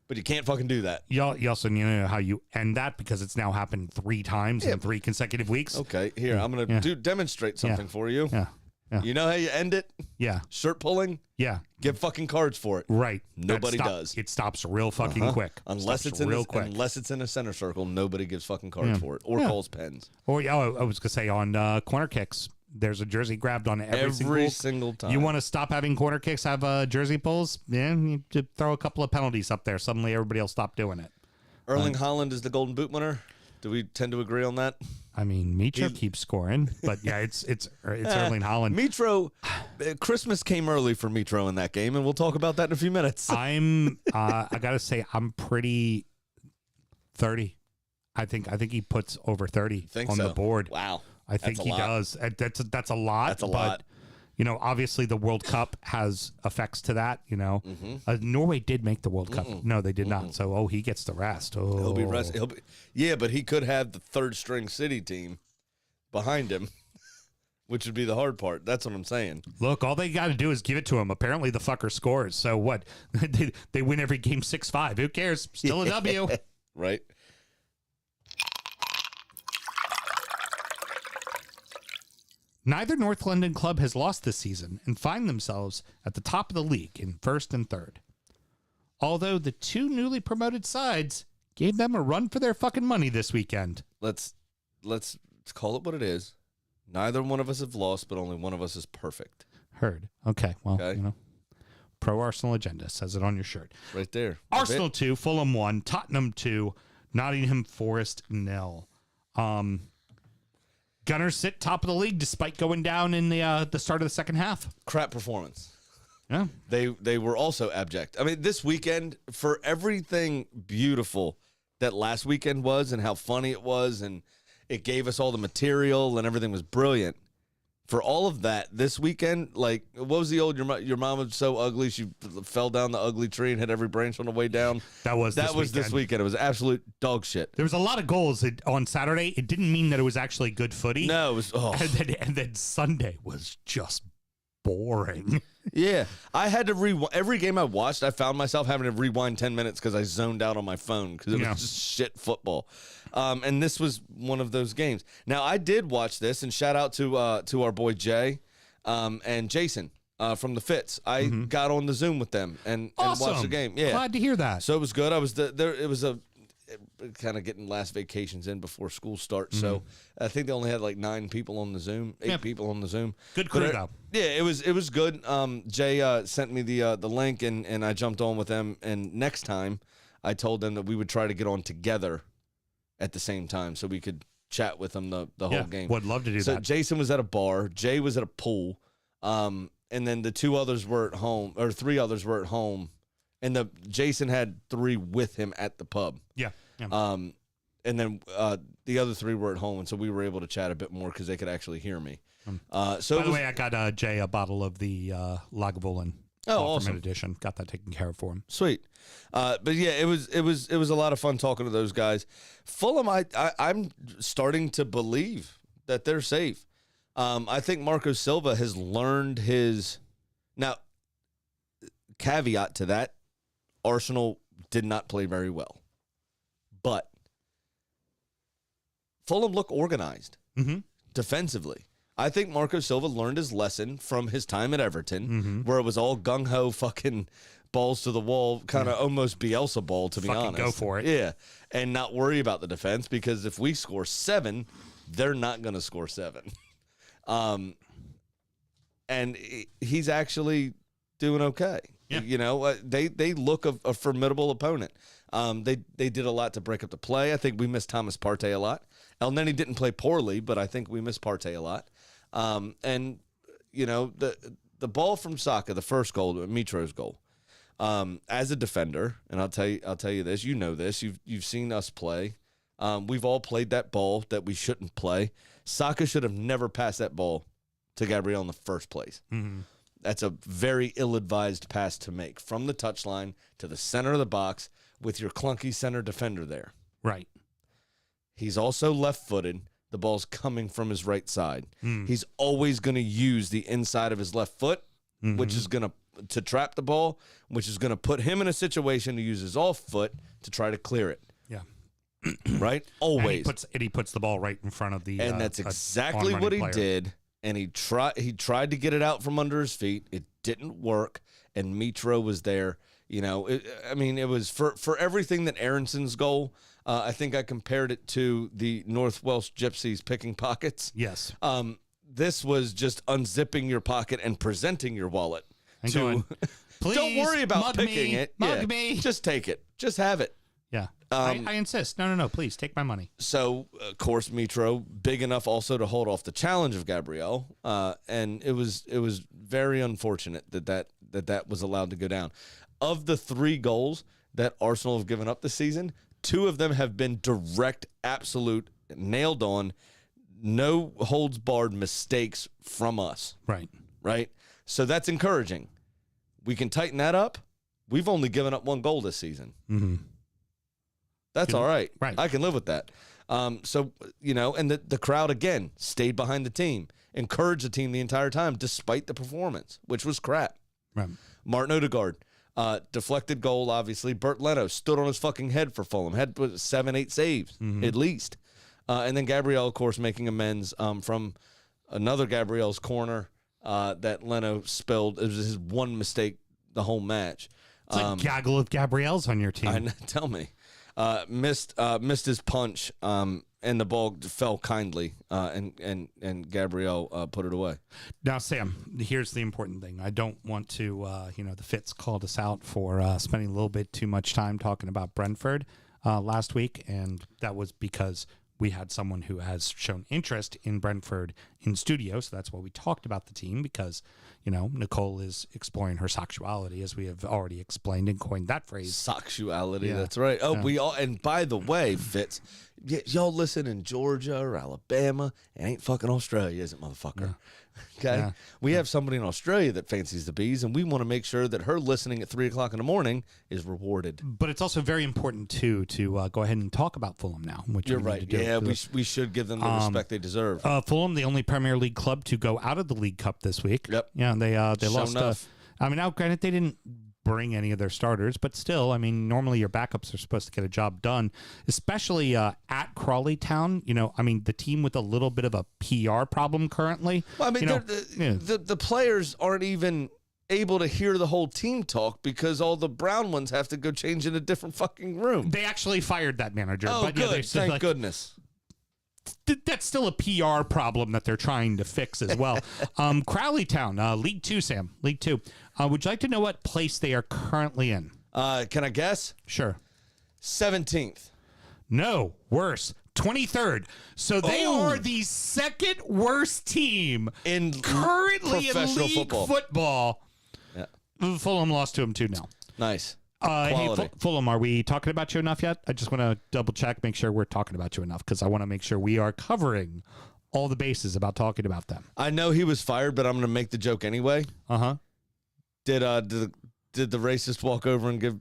but you can't fucking do that. You also know how you end that, because it's now happened 3 times in 3 consecutive weeks. Okay, here, I'm going to demonstrate something for you. Yeah. You know how you end it? Yeah. Shirt pulling, Yeah. get fucking cards for it. Right. Nobody does. It stops real fucking quick. Unless it's in a center circle, nobody gives fucking cards for it or calls pens. Or I was gonna say on corner kicks, there's a jersey grabbed on every single time. You want to stop having corner kicks, have jersey pulls? Yeah, you just throw a couple of penalties up there. Suddenly, everybody will stop doing it. Erling Haaland is the Golden Boot winner. Do we tend to agree on that? I mean, Mitro keeps scoring, but yeah, it's Erling Haaland. Mitro, Christmas came early for Mitro in that game, and we'll talk about that in a few minutes. I gotta say, I'm pretty 30. I think he puts over 30 on the board. Wow. I think he does. That's a lot. That's a lot. You know, obviously the World Cup has effects to that. You know, Norway did make the World Cup. No, they did not. So, he gets the rest. Oh, He'll be rested. But he could have the third string City team behind him, which would be the hard part. That's what I'm saying. Look, all they got to do is give it to him. Apparently, the fucker scores. So what? They win every game 6-5. Who cares? Still a W. Right. Neither North London club has lost this season and find themselves at the top of the league in first and third. Although the two newly promoted sides gave them a run for their fucking money this weekend. Let's call it what it is. Neither one of us have lost, but only one of us is perfect. Heard. Okay. Well, you know, Pro Arsenal Agenda says it on your shirt. Right there. Arsenal 2, Fulham 1, Tottenham 2, Nottingham Forest 0. Gunners sit top of the league despite going down in the start of the second half. Crap performance. Yeah. They were also abject. I mean, this weekend, for everything beautiful that last weekend was and how funny it was and it gave us all the material and everything was brilliant. For all of that, this weekend, like, what was the old, your mom was so ugly, she fell down the ugly tree and hit every branch on the way down? That was this weekend. It was absolute dog shit. There was a lot of goals on Saturday. It didn't mean that it was actually good footy. No, it was, And then Sunday was just boring. Yeah. I had to rewind. Every game I watched, I found myself having to rewind 10 minutes because I zoned out on my phone because it was just shit football. And this was one of those games. Now, I did watch this, and shout out to our boy Jay and Jason from the Fits. I got on the Zoom with them and watched the game. Yeah, glad to hear that. So it was good. I was there. It was kind of getting last vacations in before school starts. So I think they only had like 9 people on the Zoom, 8 people on the Zoom. Good crew though. Yeah, it was good. Jay sent me the link and I jumped on with them. And next time, I told them that we would try to get on together at the same time so we could chat with them the whole game. Would love to do that. So Jason was at a bar, Jay was at a pool, and then the 2 others were at home, or 3 others were at home, and Jason had 3 with him at the pub. Yeah. And then the other 3 were at home, and so we were able to chat a bit more because they could actually hear me. By the way, I got Jay a bottle of the Lagavulin. Awesome edition. Got that taken care of for him. Sweet. But yeah, it was a lot of fun talking to those guys. Fulham, I'm starting to believe that they're safe. I think Marco Silva has learned his. Now, caveat to that, Arsenal did not play very well, but Fulham look organized defensively. I think Marco Silva learned his lesson from his time at Everton, where it was all gung-ho fucking balls to the wall, kind of almost Bielsa ball, to be honest. Go for it. Yeah, and not worry about the defense, because if we score 7, they're not going to score 7. And he's actually doing okay. Yeah. You know, they look a formidable opponent. They did a lot to break up the play. I think we missed Thomas Partey a lot. El Neni didn't play poorly, but I think we missed Partey a lot. And you know, the ball from Saka, the first goal, Mitro's goal. As a defender, and I'll tell you this, you know this, you've seen us play. We've all played that ball that we shouldn't play. Saka should have never passed that ball to Gabriel in the first place. That's a very ill-advised pass to make from the touchline to the center of the box with your clunky center defender there. Right. He's also left-footed. The ball's coming from his right side. He's always going to use the inside of his left foot, which is going to trap the ball, which is going to put him in a situation to use his off foot to try to clear it. Yeah. Right? Always. And he puts the ball right in front of the and that's exactly what he did. and he tried to get it out from under his feet. It didn't work, and Mitro was there. You know, it was for everything that Aaronson's goal. I think I compared it to the North Welsh Gypsies picking pockets. Yes. This was just unzipping your pocket and presenting your wallet. And going, please, don't worry about picking it. Mug me. Just take it. Just have it. Yeah. I insist. No. Please take my money. So, of course, Mitro, big enough also to hold off the challenge of Gabriel. And it was very unfortunate that was allowed to go down. Of the 3 goals that Arsenal have given up this season, 2 of them have been direct, absolute, nailed on, no holds barred mistakes from us. Right? So that's encouraging. We can tighten that up. We've only given up 1 goal this season. Mm-hmm. That's all right. Right. I can live with that. So, you know, and the crowd, again, stayed behind the team, encouraged the team the entire time, despite the performance, which was crap. Right. Martin Odegaard, deflected goal, obviously. Bert Leno stood on his fucking head for Fulham. Had 7-8 saves, at least. And then Gabriel, of course, making amends from another Gabriel's corner that Leno spilled. It was his one mistake the whole match. It's like gaggle of Gabriels on your team. Tell me. Missed his punch, and the ball fell kindly, and Gabriel put it away. Now, Sam, here's the important thing. I don't want to, the Fitz called us out for spending a little bit too much time talking about Brentford last week, and that was because we had someone who has shown interest in Brentford in studio, so that's why we talked about the team, because, Nicole is exploring her sexuality, as we have already explained and coined that phrase. Sexuality, that's right. Oh, we all, and by the way, Fitz, y'all listen in Georgia or Alabama, it ain't fucking Australia, is it, motherfucker? Okay? Yeah. We have somebody in Australia that fancies the bees, and we want to make sure that her listening at 3 o'clock in the morning is rewarded. But it's also very important, too, to go ahead and talk about Fulham now. Which You're right. Yeah, we should give them the respect they deserve. Fulham, the only Premier League club to go out of the League Cup this week. Yep. Yeah, they lost. Now, granted, they didn't bring any of their starters, but still, normally your backups are supposed to get a job done, especially at Crawley Town. The team with a little bit of a PR problem currently. Well, the players aren't even able to hear the whole team talk because all the brown ones have to go change in a different fucking room. They actually fired that manager. Oh, but good. Thank goodness. That's still a PR problem that they're trying to fix as well. Crawley Town, League 2, Sam. League 2. Would you like to know what place they are currently in? Can I guess? Sure. 17th. No, worse. 23rd. So they are the second worst team currently in league football. Yeah. Fulham lost to them 2-0. Nice. Hey, Fulham, are we talking about you enough yet? I just want to double check, make sure we're talking about you enough, because I want to make sure we are covering all the bases about talking about them. I know he was fired, but I'm going to make the joke anyway. Uh-huh. Did the racist walk over and give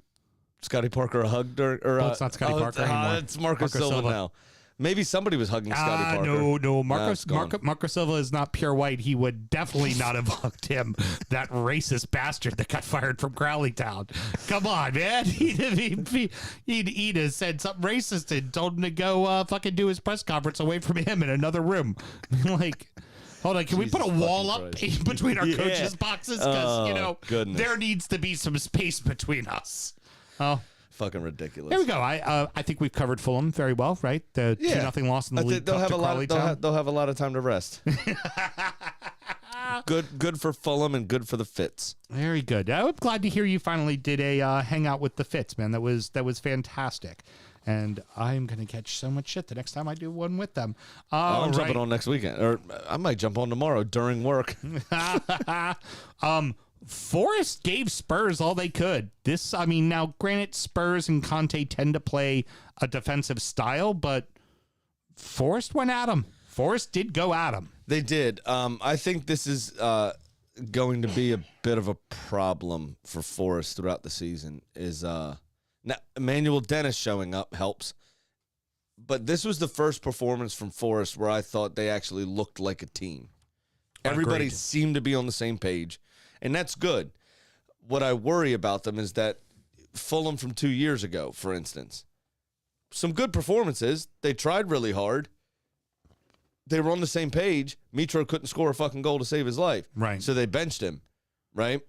Scotty Parker a hug? It's not Scotty Parker anymore. It's Marco Silva now. Maybe somebody was hugging Scotty Parker. No. Marco Silva is not pure white. He would definitely not have hugged him. That racist bastard that got fired from Crawley Town. Come on, man. He'd have said something racist and told him to go fucking do his press conference away from him in another room. Hold on, can we put a wall up between our coaches' boxes? Because, there needs to be some space between us. Oh. Fucking ridiculous. There we go. I think we've covered Fulham very well, right? The 2-0 loss in the league. They'll have a lot of time to rest. Good for Fulham and good for the Fitz. Very good. I'm glad to hear you finally did a hangout with the Fitz, man. That was fantastic. And I'm going to catch so much shit the next time I do one with them. I'm jumping on next weekend. Or I might jump on tomorrow during work. Forest gave Spurs all they could. Now, granted, Spurs and Conte tend to play a defensive style, but Forest went at them. Forest did go at them. They did. I think this is going to be a bit of a problem for Forest throughout the season. Now, Emmanuel Dennis showing up helps, but this was the first performance from Forest where I thought they actually looked like a team. Everybody seemed to be on the same page. And that's good. What I worry about them is that Fulham from 2 years ago, for instance, some good performances. They tried really hard. they were on the same page. Mitro couldn't score a fucking goal to save his life. Right. So they benched him, right?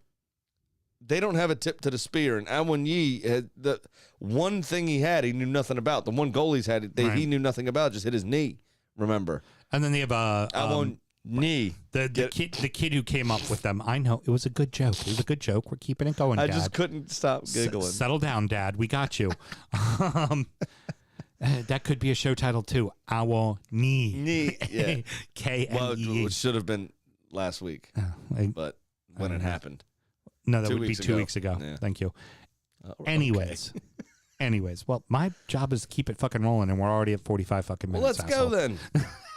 They don't have a tip to the spear. And Awon-Yi, had the one thing he had, he knew nothing about. The one goal he's had, he knew nothing about, just hit his knee, remember? And then they have Awon-Yi. the kid who came up with them. I know. It was a good joke. It was a good joke. We're keeping it going, I Dad. just couldn't stop giggling. Settle down, Dad. We got you. That could be a show title, too. Awon-Yi. Knee, yeah. K-N-E. Well, it should have been last week, but when it happened. No, that 2 would be weeks 2 ago. weeks ago. Yeah. Thank you. Anyways. Anyways, well, my job is to keep it fucking rolling, and we're already at 45 fucking Well, minutes. let's go then.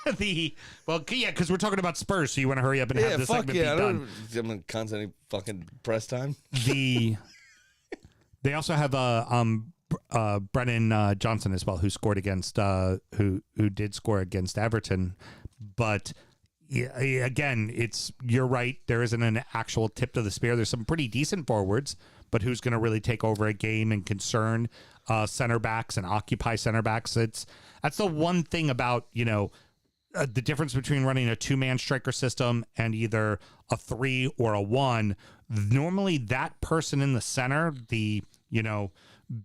Because we're talking about Spurs, so you want to hurry up and have this segment be done. I'm going to constantly fucking press time. They also have Brennan Johnson as well, who scored against who did score against Everton, but. Yeah, again, you're right. There isn't an actual tip to the spear. There's some pretty decent forwards, but who's going to really take over a game and concern center backs and occupy center backs? That's the one thing about the difference between running a 2-man striker system and either a 3 or a 1. Normally, that person in the center, be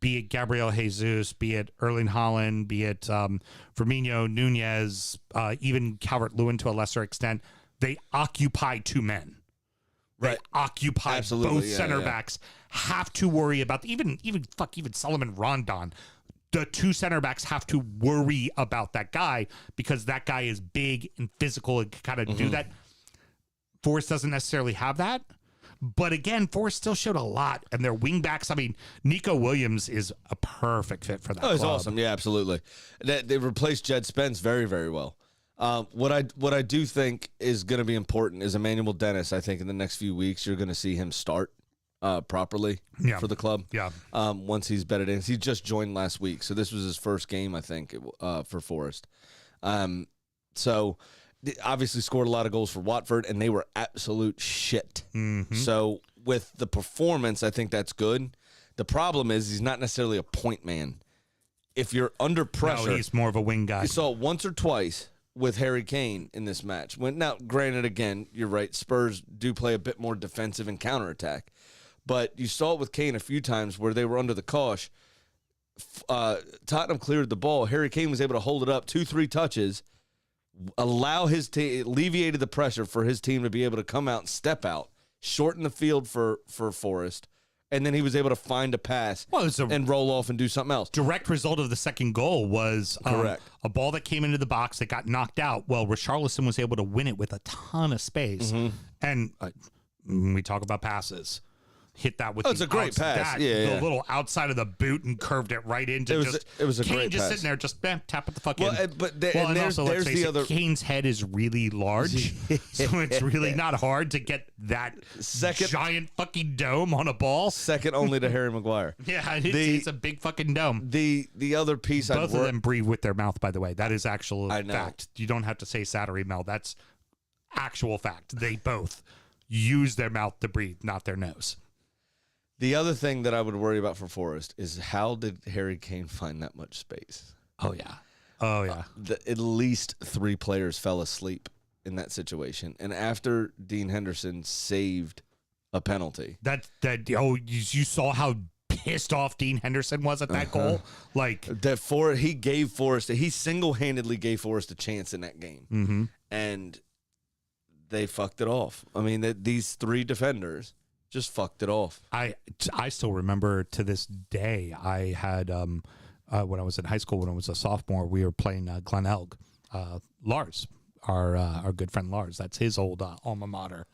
it Gabriel Jesus, be it Erling Haaland, be it Firmino, Nunez, even Calvert-Lewin to a lesser extent, they occupy 2 men. Right. They occupy both center backs. Have to worry about even Solomon Rondon. The 2 center backs have to worry about that guy because that guy is big and physical and can kind of do that. Forest doesn't necessarily have that. But again, Forest still showed a lot, and their wing backs. I mean, Nico Williams is a perfect fit for that. Oh, he's club. awesome. Yeah, absolutely. They replaced Jed Spence very, very well. What I do think is going to be important is Emmanuel Dennis. I think in the next few weeks you're going to see him start properly for the club. Yeah. Once he's bedded in, he just joined last week, so this was his first game, I think, for Forest. So. Obviously scored a lot of goals for Watford, and they were absolute shit. Mm-hmm. So with the performance, I think that's good. The problem is he's not necessarily a point man. If you're under pressure... No, he's more of a wing guy. You saw it once or twice with Harry Kane in this match. Now, granted, again, you're right, Spurs do play a bit more defensive and counterattack. But you saw it with Kane a few times where they were under the cosh. Tottenham cleared the ball. Harry Kane was able to hold it up 2-3 touches, allow his team, alleviated the pressure for his team to be able to come out and step out, shorten the field for Forest, and then he was able to find a pass and roll off and do something else. Direct result of the second goal was correct. A ball that came into the box that got knocked out. Well, Richarlison was able to win it with a ton of space. Mm-hmm. And we talk about passes. Hit that with it's a great pass. The little outside of the boot and curved it right into it was a Kane great just pass. Sitting there, just tap at the fucking. Well, and there's the other. Kane's head is really large, so it's really not hard to get that giant fucking dome on a ball. Second only to Harry Maguire. Yeah, it's a big fucking dome. The other piece, both of them breathe with their mouth. By the way, that is actual fact. You don't have to say Sattery Mel. That's actual fact. They both use their mouth to breathe, not their nose. The other thing that I would worry about for Forest is how did Harry Kane find that much space? Oh, yeah. At least 3 players fell asleep in that situation. And after Dean Henderson saved a penalty. You saw how pissed off Dean Henderson was at that goal? He single-handedly gave Forest a chance in that game. Mm-hmm. And they fucked it off. I mean, these 3 defenders just fucked it off. I still remember to this day. I had when I was in high school, when I was a sophomore, we were playing Glenelg. Lars, our good friend Lars, that's his old alma mater.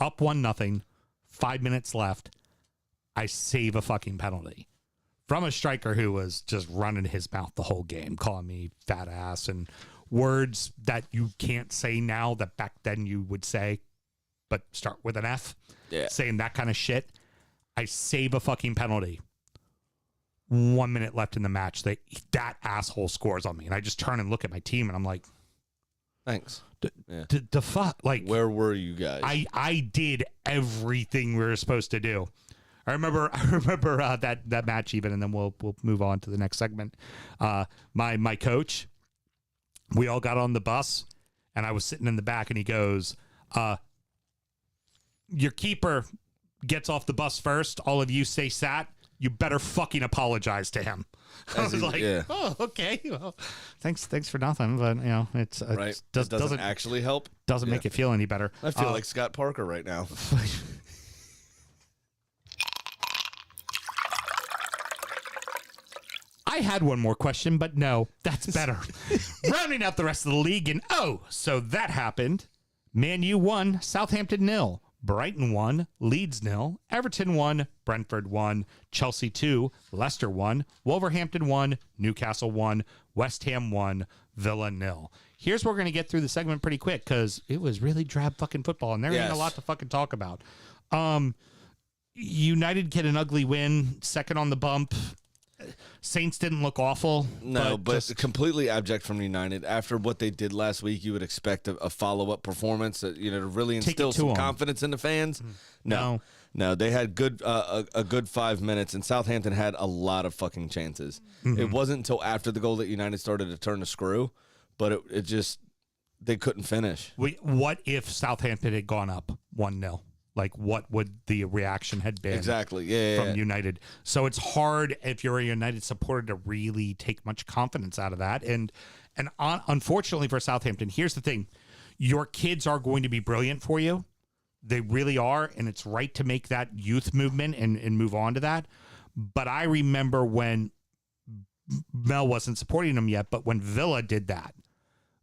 Up 1-0, 5 minutes left. I save a fucking penalty from a striker who was just running his mouth the whole game, calling me fat ass and words that you can't say now that back then you would say, but start with an F. Yeah. Saying that kind of shit. I save a fucking penalty. 1 minute left in the match. That asshole scores on me. And I just turn and look at my team and I'm like, thanks. The fuck? Like, where were you guys? I did everything we were supposed to do. I remember that match even, and then we'll move on to the next segment. My coach, We all got on the bus, and I was sitting in the back, and he goes, your keeper gets off the bus first. All of you stay sat. You better fucking apologize to him. I was like, oh, okay. Well, thanks for nothing. But, it's right. It doesn't actually help. Doesn't make it feel any better. I feel like Scott Parker right now. I had one more question, but no, that's better. Rounding out the rest of the league, and so that happened. Man U 1, Southampton 0. Brighton 1, Leeds 0, Everton 1, Brentford 1, Chelsea 2, Leicester 1, Wolverhampton 1, Newcastle 1, West Ham 1, Villa 0. Here's where we're going to get through the segment pretty quick because it was really drab fucking football, and there ain't a lot to fucking talk about. United get an ugly win, second on the bump. Saints didn't look awful. No, but completely abject from United. After what they did last week, you would expect a follow-up performance, to really instill some confidence in the fans. No, they had a good 5 minutes, and Southampton had a lot of fucking chances. Mm-hmm. It wasn't until after the goal that United started to turn the screw, but it just, they couldn't finish. What if Southampton had gone up 1-0? Like, what would the reaction had been exactly from United? So it's hard if you're a United supporter to really take much confidence out of that. And unfortunately for Southampton, here's the thing. Your kids are going to be brilliant for you. They really are, and it's right to make that youth movement and move on to that. But I remember when Mel wasn't supporting them yet, but when Villa did that,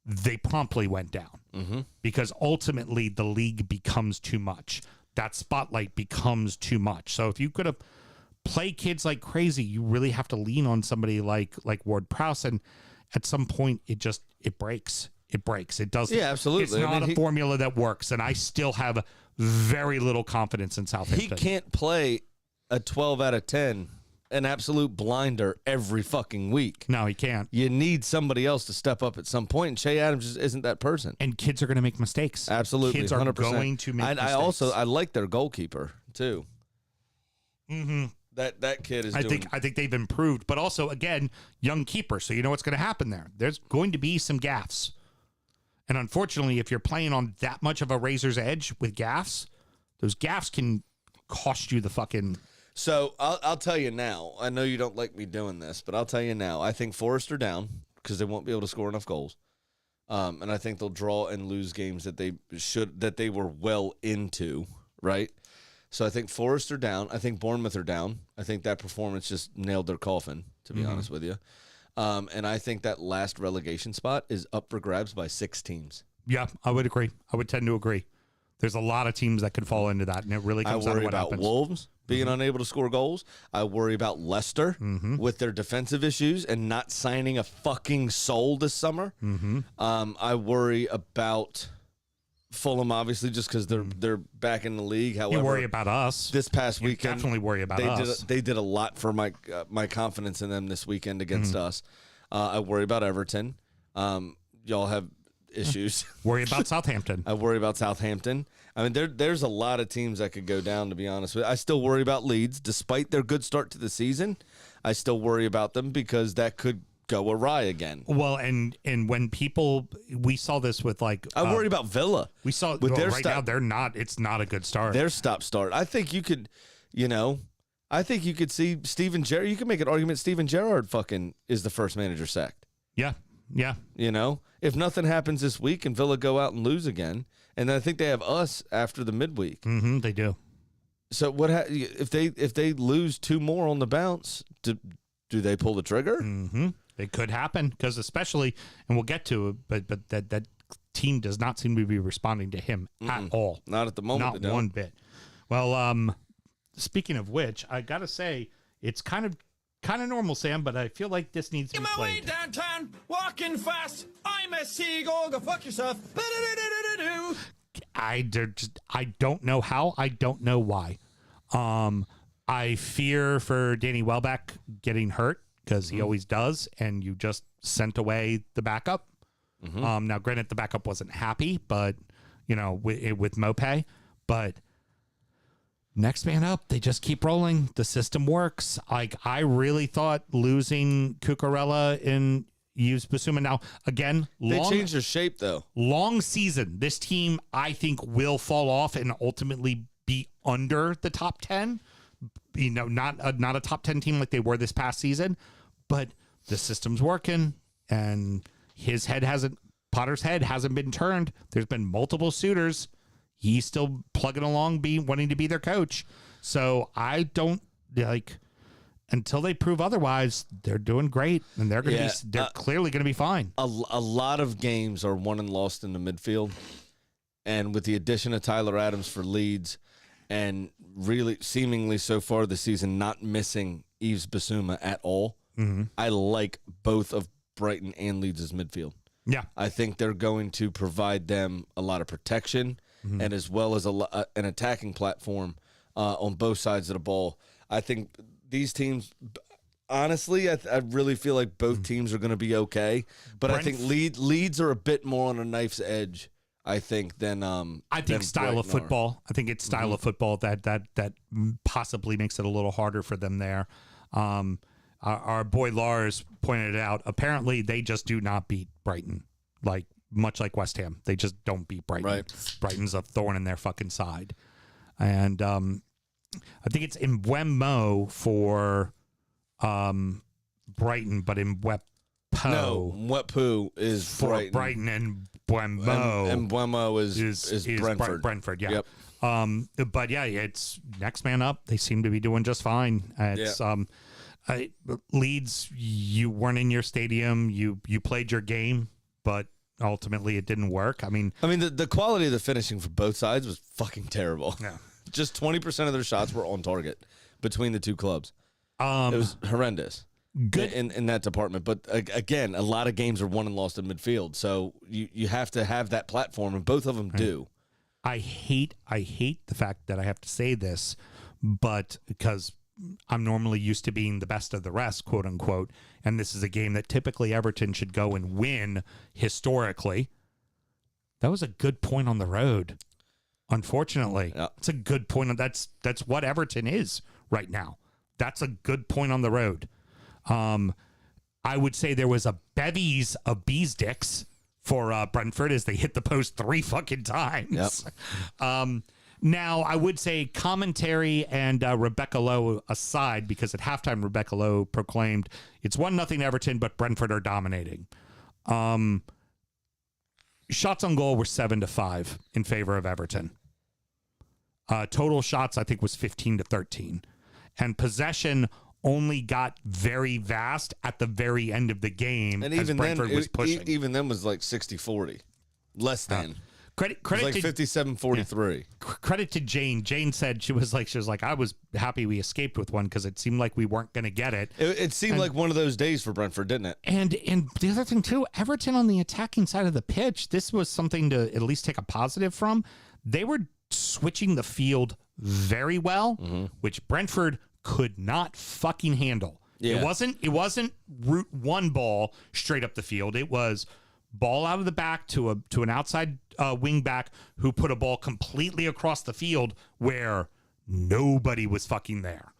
they promptly went down because ultimately the league becomes too much. That spotlight becomes too much. So if you could have played kids like crazy, you really have to lean on somebody like Ward-Prowse, and at some point it breaks. It breaks. It doesn't. Yeah, absolutely. It's not a formula that works, and I still have very little confidence in Southampton. He can't play a 12 out of 10. An absolute blinder every fucking week. No, he can't. You need somebody else to step up at some point, and Che Adams just isn't that person. And kids are going to make mistakes. Absolutely, kids are 100%. going to make mistakes. I like their goalkeeper too. Mm-hmm. That kid is. I think they've improved, but also again, young keeper. So you know what's going to happen there. There's going to be some gaffes, and unfortunately, if you're playing on that much of a razor's edge with gaffes, those gaffes can cost you the fucking. So I'll tell you now. I know you don't like me doing this, but I'll tell you now. I think Forest are down because they won't be able to score enough goals, and I think they'll draw and lose games that they were well into. Right. So I think Forest are down. I think Bournemouth are down. I think that performance just nailed their coffin, to be honest with you. And I think that last relegation spot is up for grabs by 6 teams. Yeah, I would agree. I would tend to agree. There's a lot of teams that could fall into that, and it really comes down to what happens. I worry about Wolves being unable to score goals. I worry about Leicester with their defensive issues and not signing a fucking soul this summer. I worry about Fulham, obviously, just because they're back in the league. However, you worry about us. This past weekend, definitely worry about us. They did a lot for my confidence in them this weekend against us. I worry about Everton. Y'all have issues. Worry about Southampton. I worry about Southampton. I mean, there's a lot of teams that could go down, to be honest with you. I still worry about Leeds. Despite their good start to the season, I still worry about them because that could go awry again. Well, and when people, we saw this with like... I worry about Villa. We saw with their right now, it's not a good start. Their stop-start. I think you could, I think you could see Steven Gerrard. You could make an argument Steven Gerrard fucking is the first manager sacked. Yeah. If nothing happens this week and Villa go out and lose again, and then I think they have us after the midweek. They do. So what if they lose 2 more on the bounce? Do they pull the trigger? It could happen because especially, and we'll get to it, but that team does not seem to be responding to him at all. Not at the moment. Not one bit. Well, speaking of which, I gotta say it's kind of normal, Sam, but I feel like this needs to be played. Get my way downtown, walking fast. I'm a seagull. Go fuck yourself. I don't know how. I don't know why. I fear for Danny Welbeck getting hurt because he always does, and you just sent away the backup. Now, granted, the backup wasn't happy, but with Mopé, but. Next man up, they just keep rolling. The system works. Like I really thought losing Cucurella in Yves Bissouma. Now, again, They changed their shape, though. long season. This team, I think, will fall off and ultimately be under the top 10. You know, not a top 10 team like they were this past season, but the system's working, and Potter's head hasn't been turned. There's been multiple suitors. He's still plugging along, wanting to be their coach. So I don't until they prove otherwise. They're doing great, and they're going to they're clearly going to be fine. A lot of games are won and lost in the midfield, and with the addition of Tyler Adams for Leeds, and really seemingly so far this season not missing Yves Bissouma at all, I like both of Brighton and Leeds' midfield. Yeah, I think they're going to provide them a lot of protection and as well as an attacking platform on both sides of the ball. I think these teams, honestly, I really feel like both teams are going to be okay. But I think Leeds are a bit more on a knife's edge, I think, than I think style of football. I think it's style of football that possibly makes it a little harder for them there. Our boy Lars pointed it out. Apparently, they just do not beat Brighton, much like West Ham. They just don't beat Brighton. Right. Brighton's a thorn in their fucking side. And I think it's Mbeumo for Brighton, but Mbeumo. No, Mbeumo is for Brighton and Mbeumo. And Mbeumo is Brentford. Brentford, yeah. Yep. But yeah, it's next man up. They seem to be doing just fine. It's Leeds, you weren't in your stadium. You played your game, but ultimately it didn't work. I mean, the quality of the finishing for both sides was fucking terrible. Yeah. Just 20% of their shots were on target between the two clubs. It was horrendous. Good in that department. But again, a lot of games are won and lost in midfield. So you have to have that platform, and both of them do. I hate the fact that I have to say this, but because I'm normally used to being the best of the rest, quote unquote, and this is a game that typically Everton should go and win historically. That was a good point on the road. Unfortunately, it's a good point. That's what Everton is right now. That's a good point on the road. I would say there was a bevies of bees dicks for Brentford as they hit the post 3 fucking times. Yep. Now, I would say commentary and Rebecca Lowe aside, because at halftime Rebecca Lowe proclaimed it's 1-0 Everton, but Brentford are dominating. Shots on goal were 7-5 in favor of Everton. Total shots, I think, was 15-13. And possession only got very vast at the very end of the game, and as even Brentford then, was pushing. Even then was like 60-40. Less than. Credit like to 57-43. Credit to Jane. Jane said she was like, I was happy we escaped with one because it seemed like we weren't going to get it. It seemed like one of those days for Brentford, didn't it? And the other thing too, Everton on the attacking side of the pitch, this was something to at least take a positive from. They were switching the field very well, which Brentford could not fucking handle. Yeah. It wasn't route one ball straight up the field. It was ball out of the back to an outside wing back who put a ball completely across the field where nobody was fucking there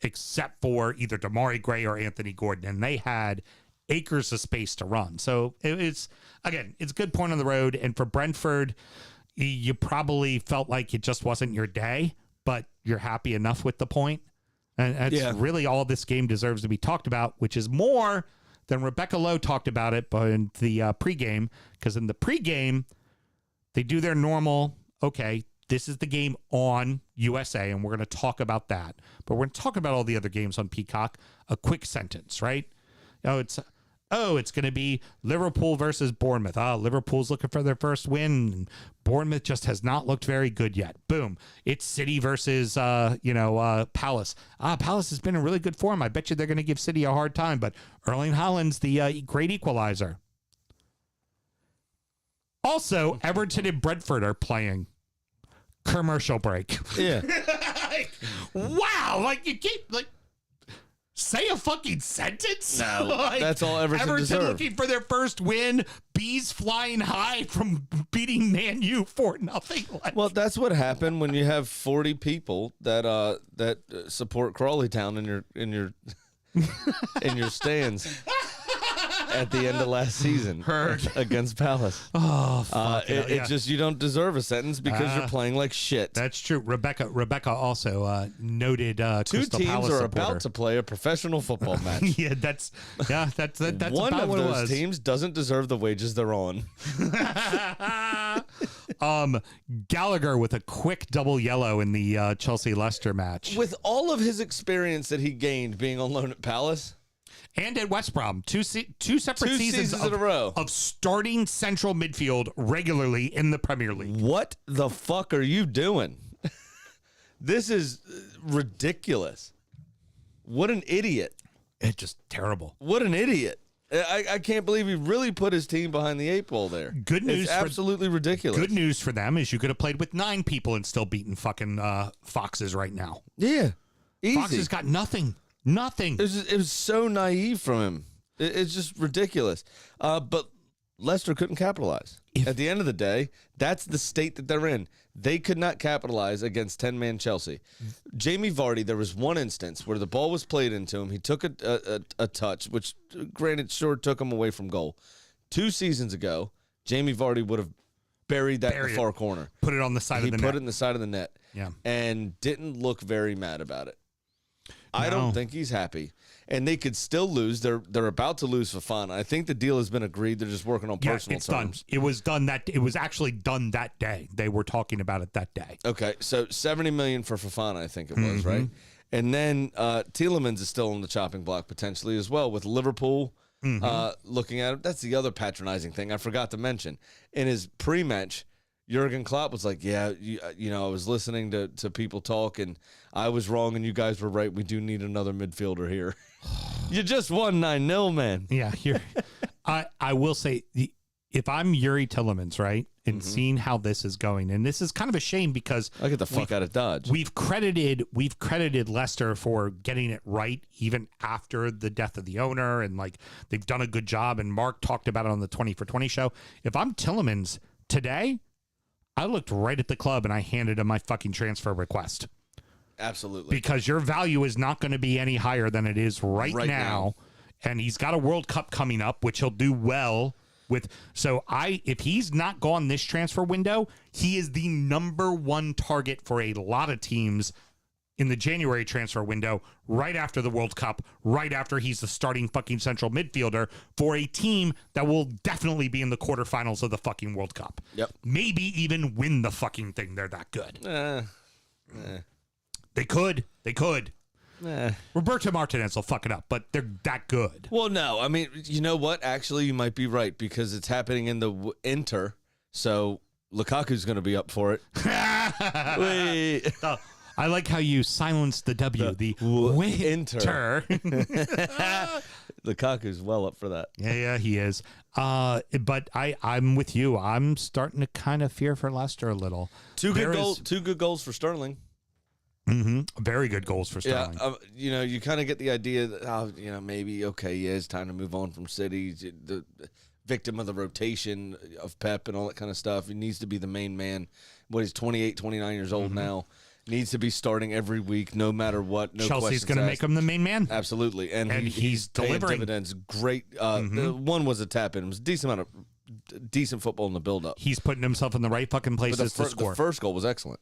except for either Damari Gray or Anthony Gordon, and they had acres of space to run. So it's a good point on the road. And for Brentford, you probably felt like it just wasn't your day, but you're happy enough with the point. And that's really all this game deserves to be talked about, which is more than Rebecca Lowe talked about it in the pregame, because in the pregame, they do their normal, okay, this is the game on USA, and we're going to talk about that. But we're going to talk about all the other games on Peacock. A quick sentence, right? It's going to be Liverpool versus Bournemouth. Liverpool's looking for their first win. Bournemouth just has not looked very good yet. Boom. It's City versus, Palace. Palace has been in really good form. I bet you they're going to give City a hard time, but Erling Haaland's the great equalizer. Also, Everton and Brentford are playing. Commercial break. Yeah. Wow. You keep, say a fucking sentence? No, that's all Everton deserve. Looking for their first win. Bees flying high from beating Man U 4-0. Well, that's what happened when you have 40 people that support Crawley Town in your in your stands. at the end of last season against Palace. Oh, fuck It's just you don't deserve a sentence because you're playing like shit. That's true. Rebecca also noted Two Crystal teams Palace are supporter. about to play a professional football match. that's One about of what it those was. teams doesn't deserve the wages they're on. Gallagher with a quick double yellow in the Chelsea-Leicester match. With all of his experience that he gained being on loan at Palace And at West Brom, two separate seasons in a row of starting central midfield regularly in the Premier League. What the fuck are you doing? This is ridiculous. What an idiot. It's just terrible. What an idiot. I can't believe he really put his team behind the 8 ball there. Good news. It's absolutely ridiculous. Good news for them is you could have played with 9 people and still beaten fucking Foxes right now. Yeah. Easy. Foxes got nothing. Nothing. It was so naive from him. It's just ridiculous. But Leicester couldn't capitalize. At the end of the day, that's the state that they're in. They could not capitalize against 10-man Chelsea. Jamie Vardy, there was one instance where the ball was played into him. He took a touch, which, granted, sure took him away from goal. 2 seasons ago, Jamie Vardy would have buried that in the far corner. Put it on the side of the net. He put it in the side of the net. Yeah. And didn't look very mad about it. I No. don't think he's happy. And they could still lose. They're about to lose Fofana. I think the deal has been agreed. They're just working on personal it's terms. done. It was actually done that day. They were talking about it that day. Okay, so $70 million for Fofana, I think it was, right? And then Tielemans is still on the chopping block potentially as well, with Liverpool looking at him. That's the other patronizing thing I forgot to mention. In his pre-match, Jurgen Klopp was like, yeah, you know, I was listening to people talk, and I was wrong, and you guys were right. We do need another midfielder here. You just won 9-0, man. Yeah, I will say, if I'm Yuri Tielemans, right, and seeing how this is going, and this is kind of a shame because I'll get the fuck out of Dodge. We've credited Leicester for getting it right even after the death of the owner, and like they've done a good job. And Mark talked about it on the 20 for 20 show. If I'm Tielemans today, I looked right at the club and I handed him my fucking transfer request. Absolutely. Because your value is not going to be any higher than it is right now. And he's got a World Cup coming up, which he'll do well with. So if he's not gone this transfer window, he is the number 1 target for a lot of teams in the January transfer window, right after the World Cup, right after he's the starting fucking central midfielder for a team that will definitely be in the quarterfinals of the fucking World Cup. Yep. Maybe even win the fucking thing. They're that good. They could. Roberto Martinez will fuck it up, but they're that good. Well, no. I mean, you know what? Actually, you might be right because it's happening in the Inter, so Lukaku's going to be up for it. Wait. I like how you silenced the W, the winter. Lukaku's well up for that. Yeah, he is. But I'm with you. I'm starting to kind of fear for Leicester a little. Two good goals for Sterling. Very good goals for Sterling. Yeah, you kind of get the idea that, maybe, it's time to move on from City. The victim of the rotation of Pep and all that kind of stuff. He needs to be the main man. He's 28, 29 years old now. Needs to be starting every week, no matter what. No Chelsea's going to make him the main man. Absolutely. And he's paying delivering. dividends. Great. One was a tap in. It was a decent amount of decent football in the build-up. He's putting himself in the right fucking places to score. The first goal was excellent.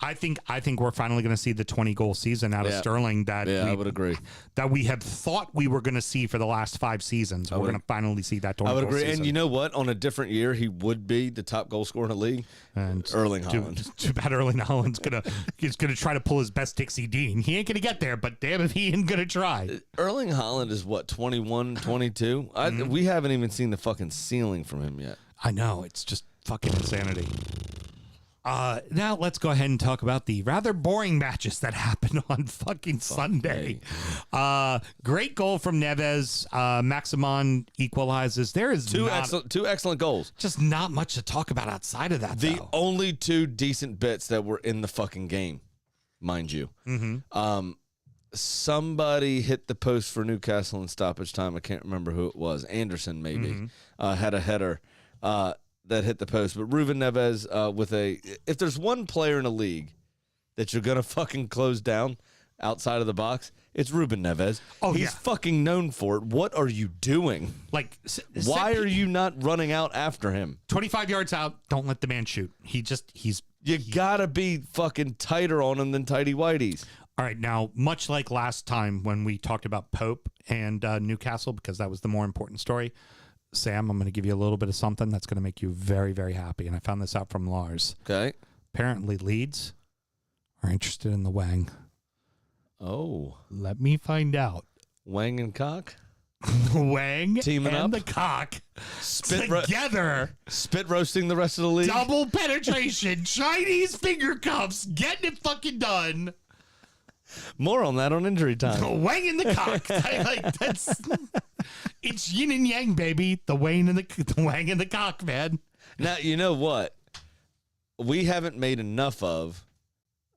I think we're finally going to see the 20-goal season out of Sterling that I would agree. That we have thought we were going to see for the last 5 seasons. We're going to finally see that 20-goal I would agree. season. And you know what? On a different year, he would be the top goal scorer in the league. And Erling Haaland. Too bad Erling Haaland's gonna try to pull his best Dixie Dean. He ain't going to get there, but damn if he ain't going to try. Erling Haaland is what, 21, 22? We haven't even seen the fucking ceiling from him yet. I know. It's just fucking insanity. Now let's go ahead and talk about the rather boring matches that happened on fucking Sunday. Great goal from Neves. Maximon equalizes. There is two excellent goals. Just not much to talk about outside of that. The only 2 decent bits that were in the fucking game, mind you. Somebody hit the post for Newcastle in stoppage time. I can't remember who it was. Anderson maybe had a header. That hit the post, but Ruben Neves if there's one player in a league that you're gonna fucking close down, outside of the box, it's Ruben Neves. Oh, He's yeah. fucking known for it. What are you doing? Like, Why are you not running out after him? 25 yards out? Don't let the man shoot. You gotta be fucking tighter on him than Tighty Whitey's. All right, now, much like last time when we talked about Pope and Newcastle, because that was the more important story, Sam, I'm going to give you a little bit of something that's going to make you very, very happy. And I found this out from Lars. Okay. Apparently, Leeds are interested in the Wang. Oh. Let me find out. Wang and Cock? The Wang Teaming and up? the Cock Spit roasting the rest of the league? double penetration, Chinese finger cuffs, getting it fucking done. More on that on Injury The Time. Wang and the Cock. It's yin and yang, baby. The Wang and the Cock, man. Now, you know what? We haven't made enough of,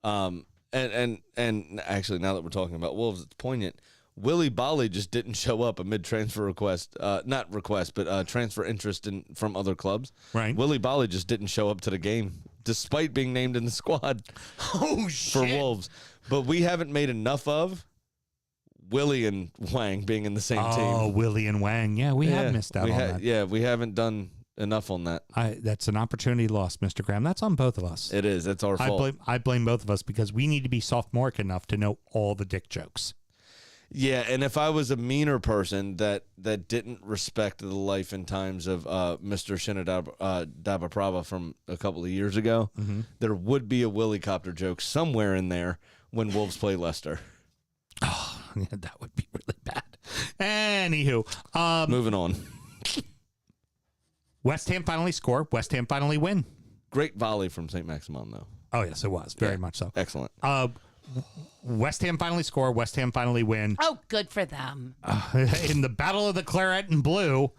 and actually, now that we're talking about Wolves, it's poignant. Willie Bolly just didn't show up amid transfer request, not request, but transfer interest from other clubs. Right. Willie Bolly just didn't show up to the game, despite being named in the squad Oh, shit. for Wolves. But we haven't made enough of Willie and Wang being in the same Oh, team. Willie and Wang. Yeah, we have missed out on that. Yeah, we haven't done enough on that. That's an opportunity lost, Mr. Graham. That's on both of us. It is. That's our fault. I blame both of us because we need to be sophomoric enough to know all the dick jokes. Yeah, and if I was a meaner person that didn't respect the life and times of Mr. Shinadabaprava from a couple of years ago, there would be a Willie Copter joke somewhere in there when Wolves play Leicester. Oh, yeah, that would be really bad. Anywho, Moving on. West Ham finally score. West Ham finally win. Great volley from St. Maximin, though. Oh, yes, it was. Very much so. Excellent. West Ham finally score. West Ham finally win. Oh, good for them. In the Battle of the Claret and Blue,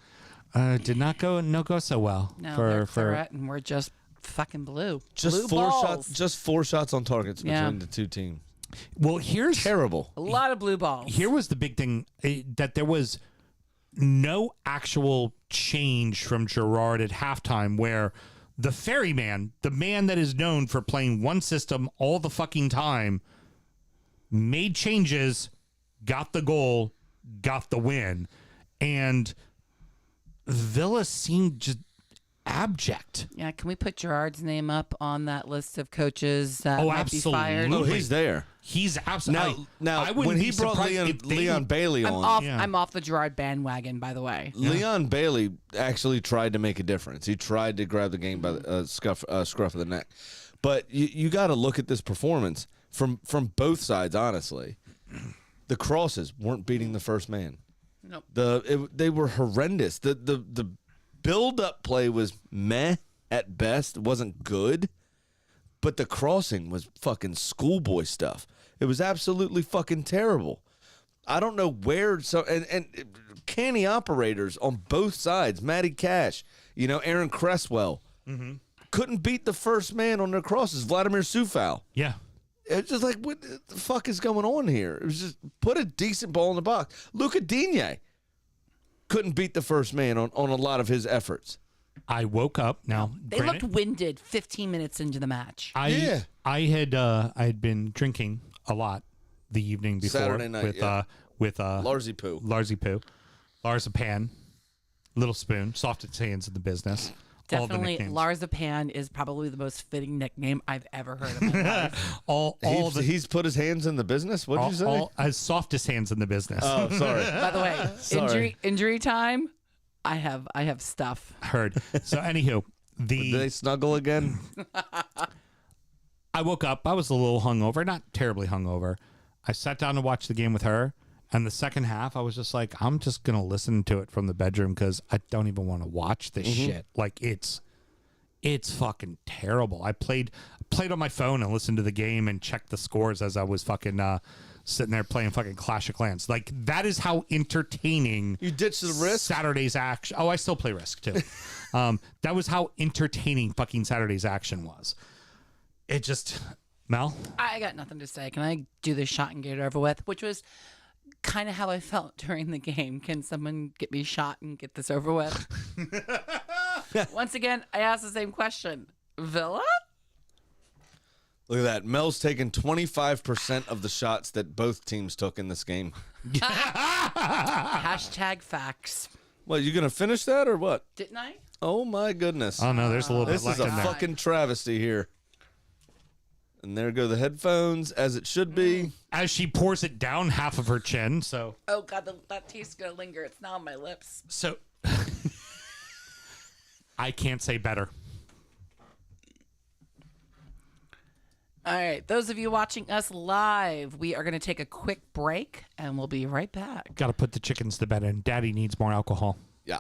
did not go so well. No, they're claret and we're just fucking blue. Just blue four balls. shots. Just 4 shots on targets Yeah. between the two teams. Well, here's Terrible. A lot of blue balls. Here was the big thing that there was no actual change from Gerrard at halftime where the ferryman, the man that is known for playing one system all the fucking time, made changes, got the goal, got the win. And Villa seemed just abject. Yeah, can we put Gerard's name up on that list of coaches that Oh, might be fired? Oh, he's there. He's absolutely. Now, I wouldn't when be he brought surprised if they- Leon Bailey I'm on, off. Yeah. I'm off the Gerard bandwagon, by the way. Leon Bailey actually tried to make a difference. He tried to grab the game by the scruff of the neck. But you got to look at this performance from both sides, honestly. The crosses weren't beating the first man. Nope. They were horrendous. The build-up play was meh at best. It wasn't good. But the crossing was fucking schoolboy stuff. It was absolutely fucking terrible. I don't know where. And canny operators on both sides. Matty Cash, Aaron Cresswell, couldn't beat the first man on their crosses. Vladimir Sufal. Yeah. It's just like, what the fuck is going on here? It was just put a decent ball in the box. Luca Digne couldn't beat the first man on a lot of his efforts. I woke up. Now, They granted, looked winded 15 minutes into the match. I had been drinking a lot the evening before Saturday night, with Larsy Poo. Larzapan, Little Spoon, softest hands in the business. All the Definitely, nicknames. Larzapan is probably the most fitting nickname I've ever heard in my life. He's put his hands in the business? What'd you say? as softest hands in the business. Oh, sorry. By the way, Sorry. injury time. I have stuff. Heard. So anywho, Did they snuggle again? I woke up. I was a little hungover, not terribly hungover. I sat down to watch the game with her. And the second half, I was just like, I'm just going to listen to it from the bedroom because I don't even want to watch this shit. Like, it's fucking terrible. I played on my phone and listened to the game and checked the scores as I was fucking sitting there playing fucking Clash of Clans. Like, that is how entertaining You ditched the Risk? Saturday's action. Oh, I still play Risk, too. That was how entertaining fucking Saturday's action was. It just... Mel? I got nothing to say. Can I do this shot and get it over with? Which was kind of how I felt during the game. Can someone get me shot and get this over with? Once again, I asked the same question. Villa? Look at that. Mel's taken 25% of the shots that both teams took in this game. Hashtag facts. What, you going to finish that or what? Didn't I? Oh, my goodness. Oh, no, there's a little This bit is left a in there. fucking travesty here. And there go the headphones, as it should be. As she pours it down half of her chin, so... Oh, God, that taste's going to linger. It's now on my lips. So... I can't say better. All right. Those of you watching us live, we are going to take a quick break, and we'll be right back. Got to put the chickens to bed, and Daddy needs more alcohol. Yeah.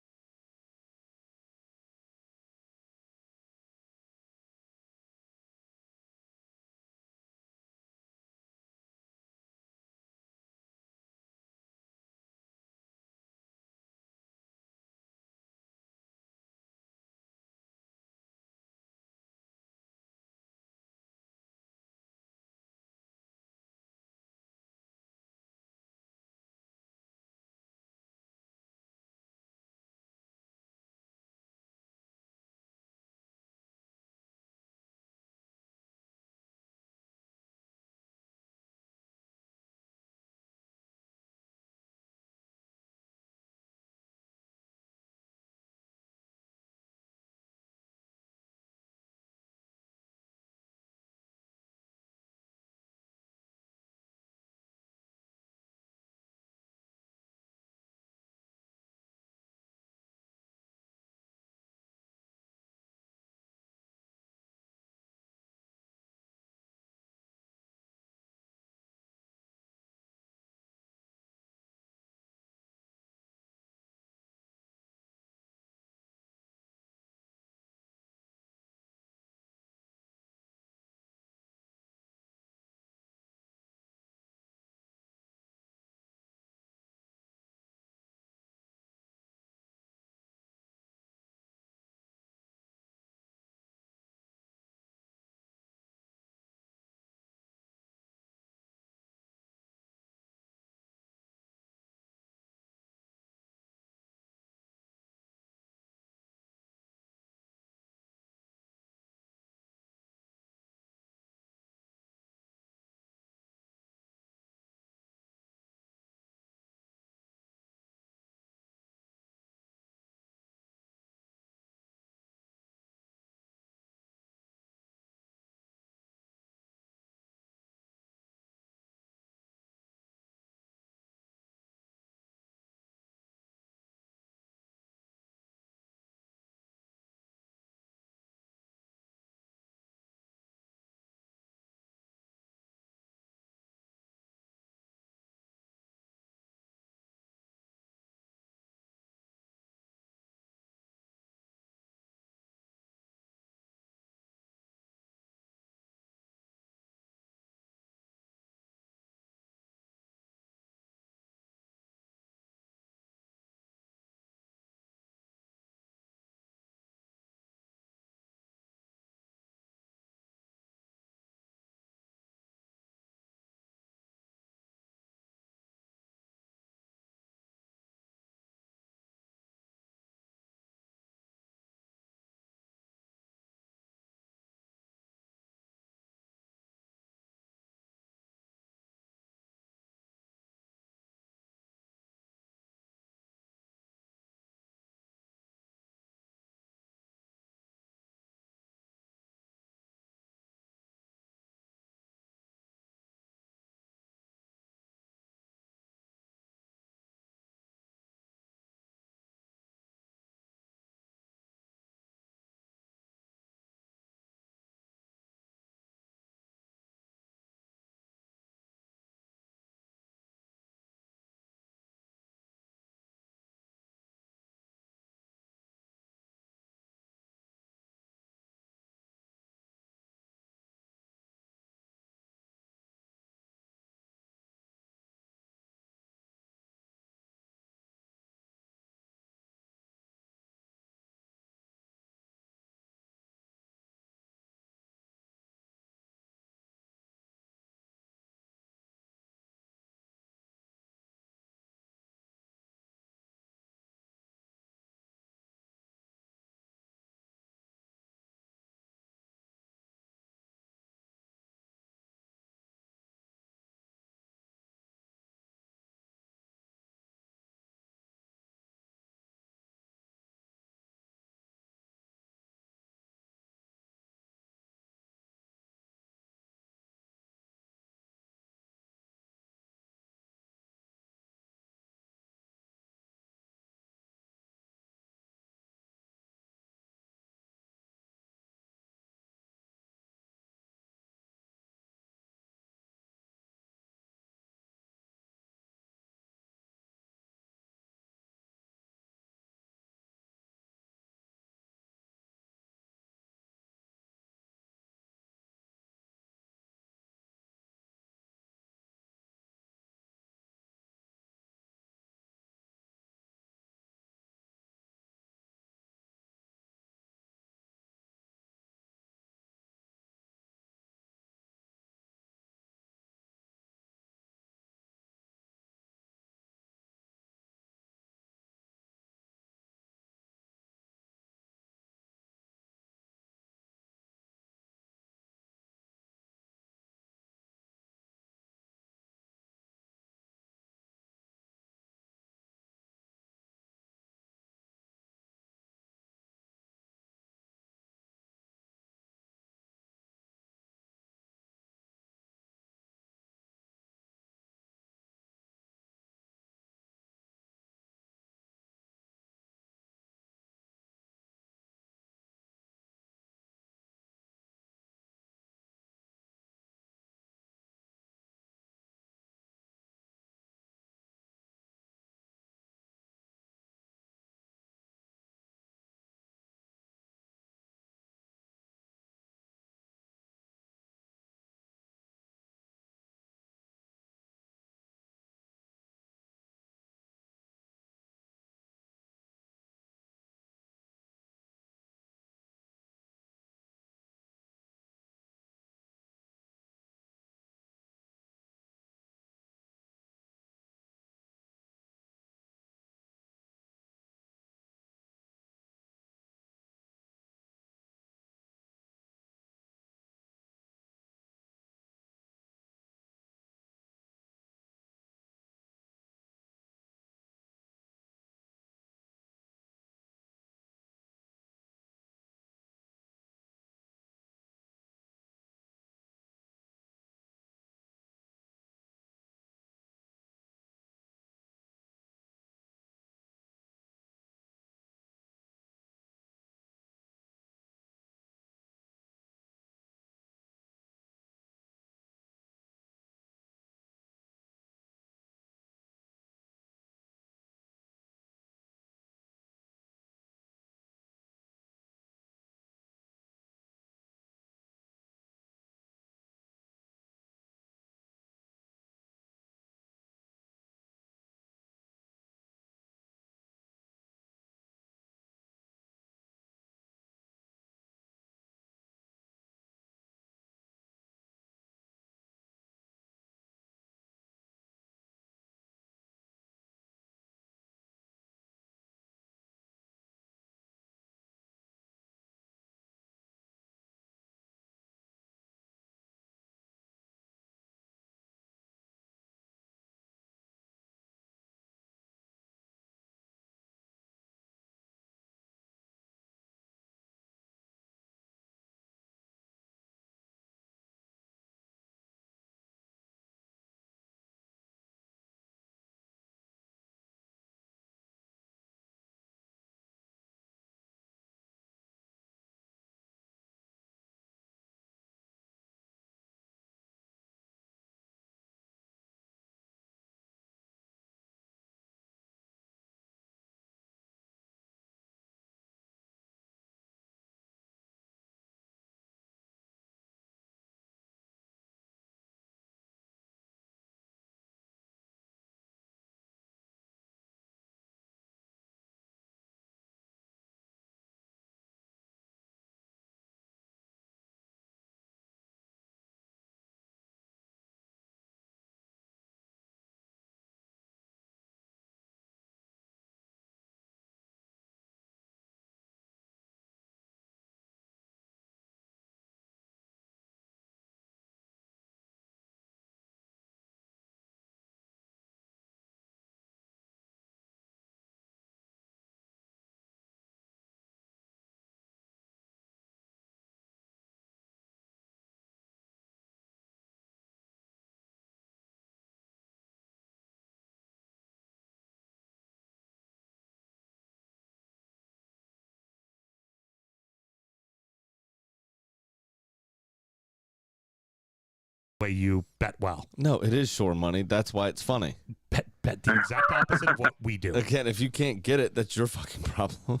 way you bet well. No, it is shore money. That's why it's funny. Bet the exact opposite of what we do. Again, if you can't get it, that's your fucking problem.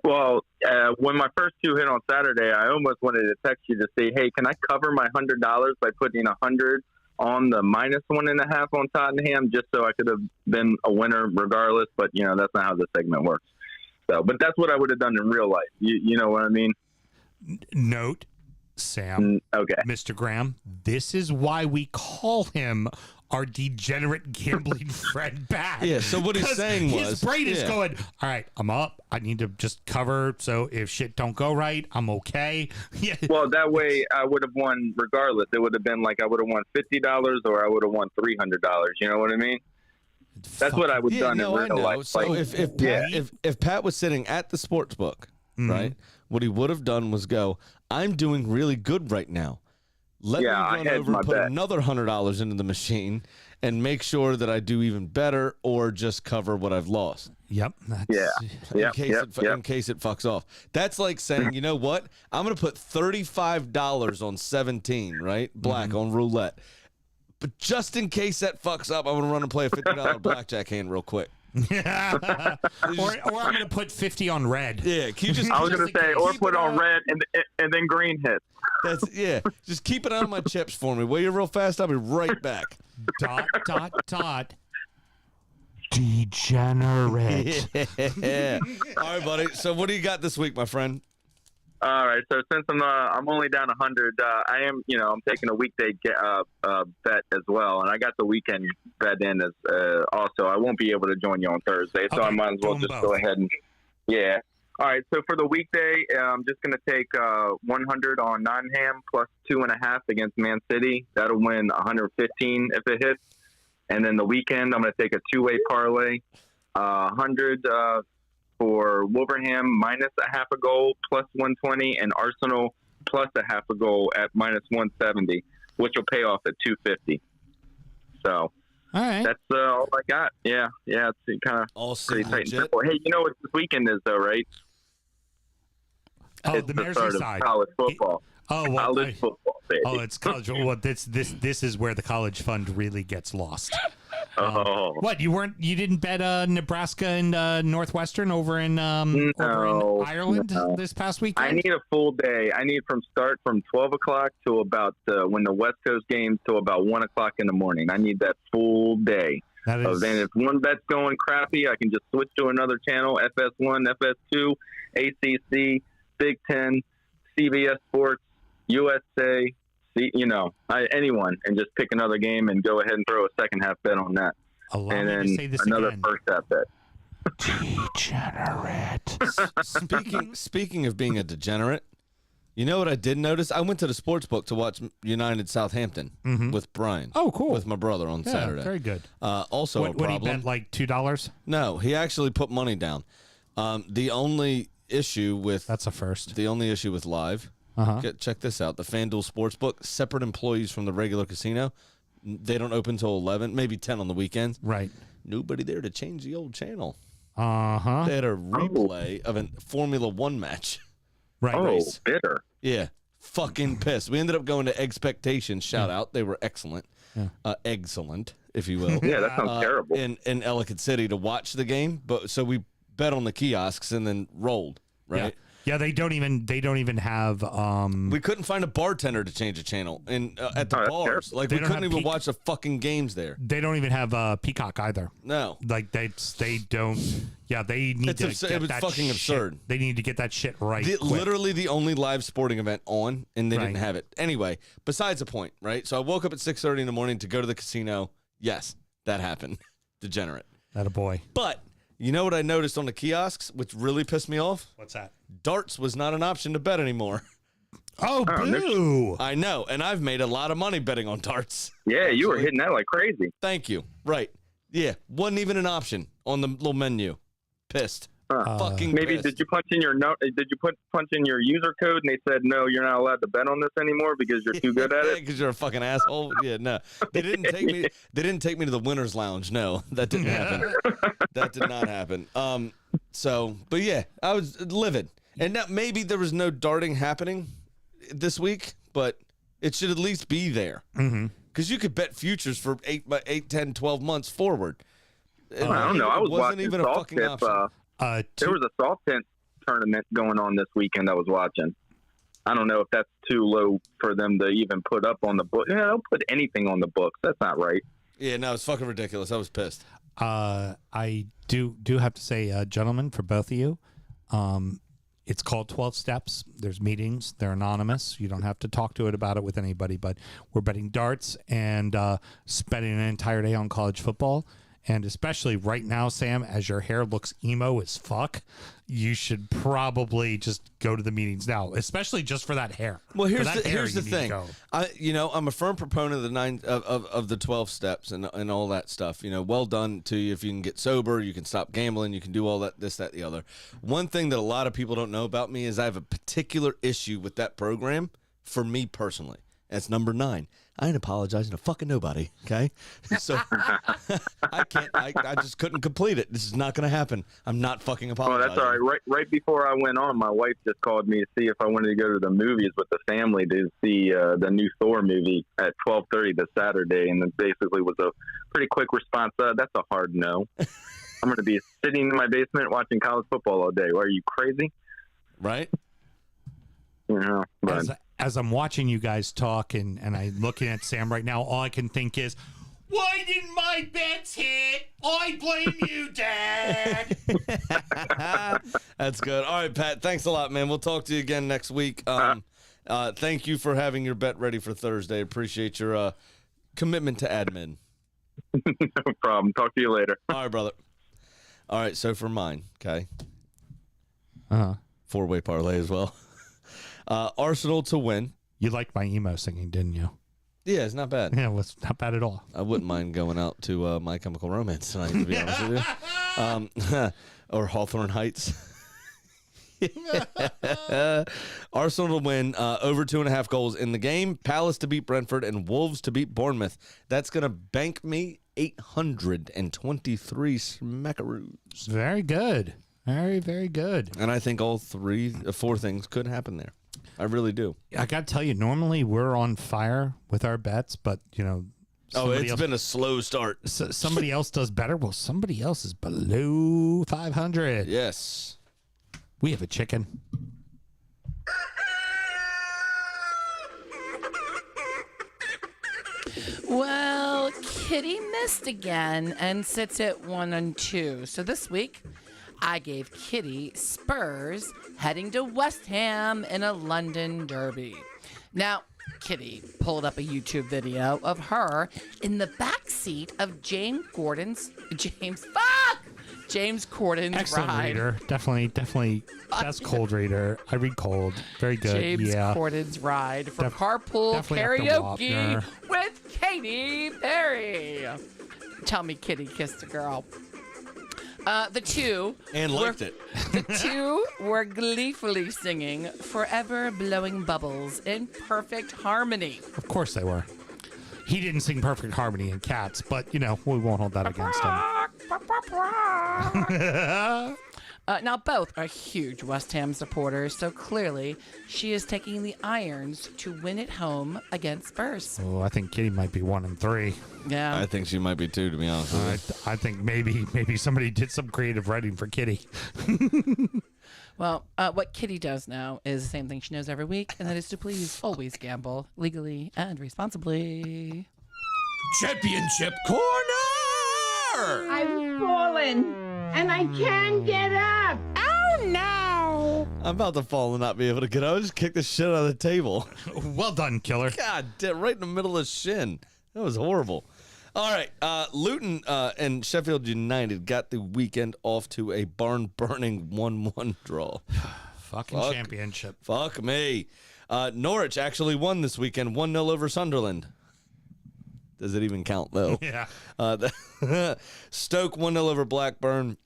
Well, when my first two hit on Saturday, I almost wanted to text you to say, hey, can I cover my $100 by putting 100 on the -1.5 on Tottenham, just so I could have been a winner regardless? But, that's not how the segment works. So, but that's what I would have done in real life. You know what I mean? Note, Sam, okay, Mr. Graham, this is why we call him our degenerate gambling friend back. Yeah, so what he's saying was... his brain is going, all right, I'm up. I need to just cover, so if shit don't go right, I'm okay. Yeah. Well, that way I would have won regardless. It would have been like I would have won $50 or I would have won $300. You know what I mean? That's what I would have done in real life. So like, if Pat was sitting at the sports book, right, what he would have done was go, I'm doing really good right now. Let me run over and put another $100 into the machine and make sure that I do even better or just cover what I've lost. Yep. In case it fucks off. That's like saying, you know what? I'm going to put $35 on 17, right? Black on roulette. But just in case that fucks up, I'm going to run and play a $50 blackjack hand real quick. or I'm going to put 50 on red. Yeah, can you just? I was going to say, or put on red and then green hits. Just keep it on my chips for me. Will you real fast? I'll be right back. ... Degenerate. Yeah. All right, buddy. So what do you got this week, my friend? All right. So since I'm only down 100, I am, I'm taking a weekday bet as well, and I got the weekend bet in as also. I won't be able to join you on Thursday, so I might as well just go ahead and All right. So for the weekday, I'm just going to take 100 on Nottingham plus 2.5 against Man City. That'll win 115 if it hits. And then the weekend, I'm going to take a two-way parlay, 100 for Wolverhampton minus a half a goal plus 120, and Arsenal plus a half a goal at minus 170, which will pay off at 250. So all right, that's all I got. Yeah, it's kind of all pretty tight and simple. Hey, you know what this weekend is though, right? Oh, it's the start of Merseyside college football. College football, baby. Oh, it's college. Well, this is where the college fund really gets lost. What you didn't bet Nebraska and Northwestern over in Ireland this past weekend? I need a full day. I need from 12 o'clock to about when the West Coast games to about 1 o'clock in the morning. I need that full day. Then if one bet's going crappy, I can just switch to another channel: FS1, FS2, ACC, Big Ten, CBS Sports, USA. Anyone, and just pick another game and go ahead and throw a second half bet on that. And then another first half bet. Degenerate. Speaking of being a degenerate, you know what I did notice? I went to the sports book to watch United Southampton with Brian. Oh, cool. With my brother on Saturday. Very good. Also a problem. What, he bet like $2? No, he actually put money down. The only issue with that's a first. The only issue with live. Check this out. The FanDuel Sportsbook, separate employees from the regular casino. They don't open till 11, maybe 10 on the weekends. Right. Nobody there to change the old channel. They Uh-huh. had a replay of a Formula One match. Right. Oh, bitter. Yeah. Fucking pissed. We ended up going to Expectations. Shout out. They were excellent. Yeah. Excellent, if you will. Yeah, that sounds terrible. In Ellicott City to watch the game. So we bet on the kiosks and then rolled, right? Yeah, they don't even have. We couldn't find a bartender to change a channel at the bars. Like we couldn't even watch the fucking games there. They don't even have Peacock either. No, like they don't. Yeah, they need to. It was fucking absurd. They need to get that shit right. Literally the only live sporting event on, and they didn't have it. Anyway, besides the point, right? So I woke up at 6:30 in the morning to go to the casino. Yes, that happened. Degenerate. That a boy. But. You know what I noticed on the kiosks, which really pissed me off? What's that? Darts was not an option to bet anymore. Oh, boo! I know, and I've made a lot of money betting on darts. Yeah, you were hitting that like crazy. Thank you. Right. Yeah, wasn't even an option on the little menu. Pissed. Fucking maybe pissed. Did you punch in your punch in your user code and they said no, you're not allowed to bet on this anymore because you're too good at it? Because you're a fucking asshole. Yeah, no, they didn't take me. They didn't take me to the winners' lounge. No, that didn't happen. That did not happen. But yeah, I was livid, and now maybe there was no darting happening this week, but It should at least be there. Because you could bet futures for 8, 10, 12 months forward. I don't know. I was wasn't watching even a salt fucking tip. option. There was a salt tip tournament going on this weekend I was watching. I don't know if that's too low for them to even put up on the book. Yeah, they'll put anything on the books. That's not right. Yeah, no, it's fucking ridiculous. I was pissed. I do have to say, gentlemen, for both of you, it's called 12 Steps. There's meetings. They're anonymous. You don't have to talk to it about it with anybody, but we're betting darts and spending an entire day on college football. And especially right now, Sam, as your hair looks emo as fuck, you should probably just go to the meetings now, especially just for that hair. Well, here's the you thing. I'm a firm proponent of the 12 steps and all that stuff. Well done to you if you can get sober, you can stop gambling, you can do all that, this, that, the other. One thing that a lot of people don't know about me is I have a particular issue with that program for me personally. That's number 9. I ain't apologizing to fucking nobody, okay? So I just couldn't complete it. This is not going to happen. I'm not fucking apologizing. Oh, that's all right. Right before I went on, my wife just called me to see if I wanted to go to the movies with the family to see the new Thor movie at 12:30 this Saturday, and it basically was a pretty quick response. That's a hard no. I'm going to be sitting in my basement watching college football all day. Are you crazy? Right? Yeah, but As I'm watching you guys talk and I'm looking at Sam right now, all I can think is, why didn't my bets hit? I blame you, Dad. That's good. All right, Pat, thanks a lot, man. We'll talk to you again next week. Thank you for having your bet ready for Thursday. Appreciate your commitment to admin. no problem. Talk to you later. All right, brother. All right, so for mine, okay? 4-way parlay as well. Arsenal to win. You liked my emo singing, didn't you? Yeah, it's not bad. Yeah, it was not bad at all. I wouldn't mind going out to My Chemical Romance tonight, to be honest with you. Or Hawthorne Heights. Arsenal to win, over 2.5 goals in the game. Palace to beat Brentford and Wolves to beat Bournemouth. That's going to bank me 823 smackaroos. Very good. Very, very good. And I think all 4 things could happen there. I really do. I got to tell you, normally we're on fire with our bets, but, it's been a slow start. Somebody else does better. Well, somebody else is below 500. Yes. We have a chicken. Well, Kitty missed again and sits at 1-2. So this week, I gave Kitty Spurs heading to West Ham in a London derby. Now, Kitty pulled up a YouTube video of her in the back seat of James Corden's Excellent ride. reader. Definitely best cold reader. I read cold. Very good. James yeah. Corden's ride for carpool definitely up to karaoke Wapner. with Katy Perry. Tell me Kitty kissed a girl. The two were gleefully singing "Forever Blowing Bubbles" in perfect harmony. Of course they were. He didn't sing perfect harmony in Cats, but, we won't hold that against him. Now, both are huge West Ham supporters, so clearly she is taking the Irons to win at home against Spurs. Oh, I think Kitty might be 1-3. Yeah. I think she might be 2, to be honest with you. I think maybe somebody did some creative writing for Kitty. Well, what Kitty does now is the same thing she knows every week, and that is to please always gamble legally and responsibly. Championship Corner! I've fallen and I can't get up. Oh no! I'm about to fall and not be able to get out. I just kicked the shit out of the table. Well done, killer. God damn, right in the middle of the shin. That was horrible. All right, Luton and Sheffield United got the weekend off to a barn-burning 1-1 draw. Fuck championship. Fuck me. Norwich actually won this weekend, 1-0 over Sunderland. Does it even count, though? Yeah. Stoke 1-0 over Blackburn.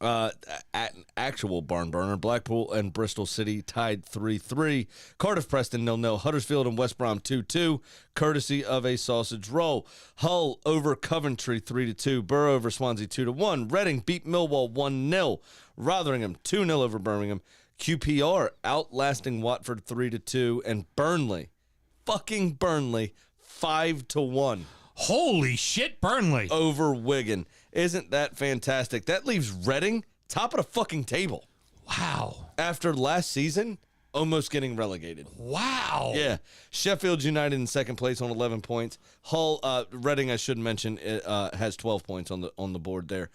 Actual barn burner. Blackpool and Bristol City tied 3-3. Cardiff Preston 0-0. Huddersfield and West Brom 2-2, courtesy of a sausage roll. Hull over Coventry 3-2. Borough over Swansea 2-1. Reading beat Millwall 1-0. Rotherham 2-0 over Birmingham. QPR outlasting Watford 3-2, and Burnley fucking Burnley 5-1 Holy shit, Burnley. over Wigan. Isn't that fantastic? That leaves Reading top of the fucking table Wow. after last season almost getting relegated. Wow. Yeah. Sheffield United in second place on 11 points. Hull, Reading, I should mention, has 12 points on the board there.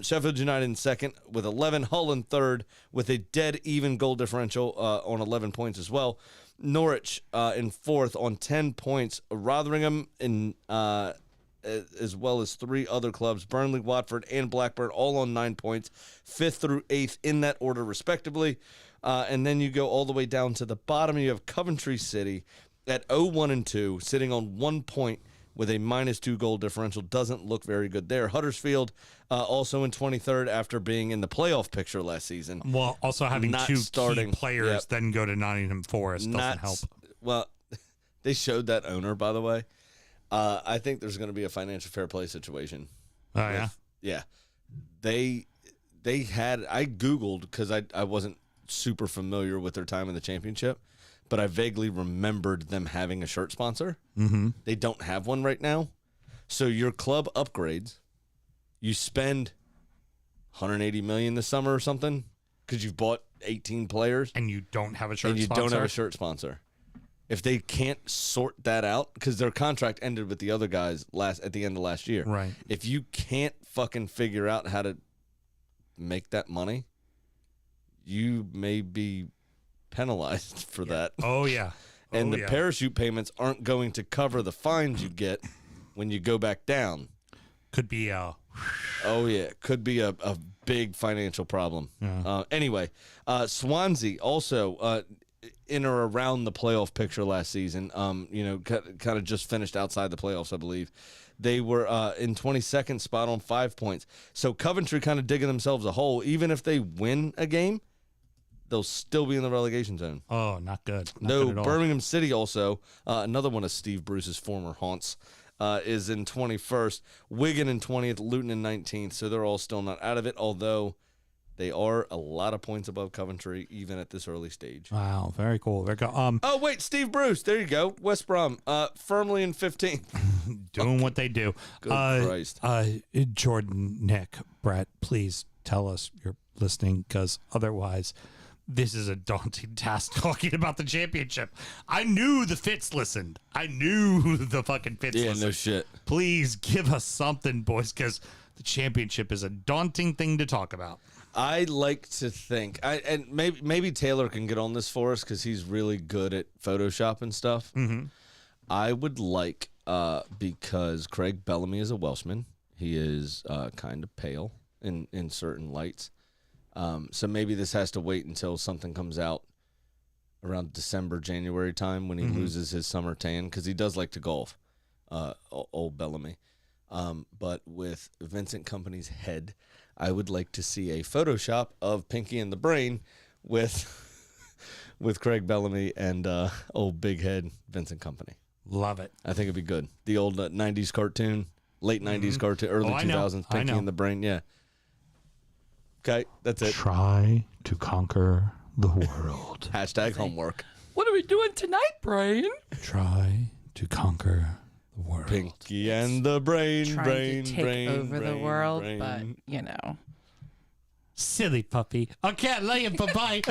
Sheffield United in second with 11. Hull in third with a dead even goal differential on 11 points as well. Norwich in fourth on 10 points. Rotherham in as well as 3 other clubs, Burnley, Watford, and Blackburn, all on 9 points, 5th through 8th in that order, respectively. And then you go all the way down to the bottom. You have Coventry City at 0-1-2, sitting on 1 point with a -2 goal differential. Doesn't look very good there. Huddersfield also in 23rd after being in the playoff picture last season. Well, also having Not 2 starting. key players Yep. then go to Nottingham Forest doesn't help. Well, they showed that owner, by the way. I think there's going to be a financial fair play situation. Oh, yeah? Yeah. They had, I Googled because I wasn't super familiar with their time in the championship, but I vaguely remembered them having a shirt sponsor. Mm-hmm. They don't have one right now. So your club upgrades. You spend $180 million this summer or something because you've bought 18 players. And you don't have a shirt And you sponsor? don't have a shirt sponsor. If they can't sort that out, because their contract ended with the other guys at the end of last year. Right. If you can't fucking figure out how to make that money, you may be penalized for that. Oh, yeah. And Oh, the yeah. parachute payments aren't going to cover the fines you get when you go back down. Could be Oh, yeah. Could be a big financial problem. Yeah. Anyway, Swansea also in or around the playoff picture last season, kind of just finished outside the playoffs, I believe. They were in 22nd spot on 5 points. So Coventry kind of digging themselves a hole. Even if they win a game, they'll still be in the relegation zone. Oh, not good. Not No, good at all. Birmingham City also, another one of Steve Bruce's former haunts, is in 21st. Wigan in 20th, Luton in 19th. So they're all still not out of it, although they are a lot of points above Coventry, even at this early stage. Wow, very cool. Very cool. Oh, wait, Steve Bruce. There you go. West Brom, firmly in 15th. Doing what they do. Good Christ. Jordan, Nick, Brett, please tell us you're listening, because otherwise this is a daunting task talking about the championship. I knew the Fitz listened. I knew the fucking Fitz Yeah, listened. no shit. Please give us something, boys, because the championship is a daunting thing to talk about. I like to think, and maybe Taylor can get on this for us because he's really good at Photoshop and stuff. Mm-hmm. I would like, because Craig Bellamy is a Welshman, he is kind of pale in certain lights. So maybe this has to wait until something comes out around December, January time when he loses his summer tan, because he does like to golf, old Bellamy. But with Vincent Company's head, I would like to see a Photoshop of Pinky and the Brain with Craig Bellamy and old big head Vincent Company. Love it. I think it'd be good. The old 90s cartoon, late 90s cartoon, early I know. 2000s, I Pinky know. and the Brain. Yeah. Okay, that's it. Try to conquer the world. Hashtag homework. What are we doing tonight, Brian? Try to conquer the world. Pinky and the Brain, Trying brain, to take brain, over the brain, world, brain. but you know. Silly puppy. I can't lay him. Bye-bye.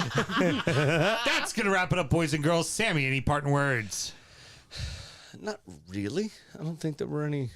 That's going to wrap it up, boys and girls. Sammy, any parting words? Not really. I don't think there were any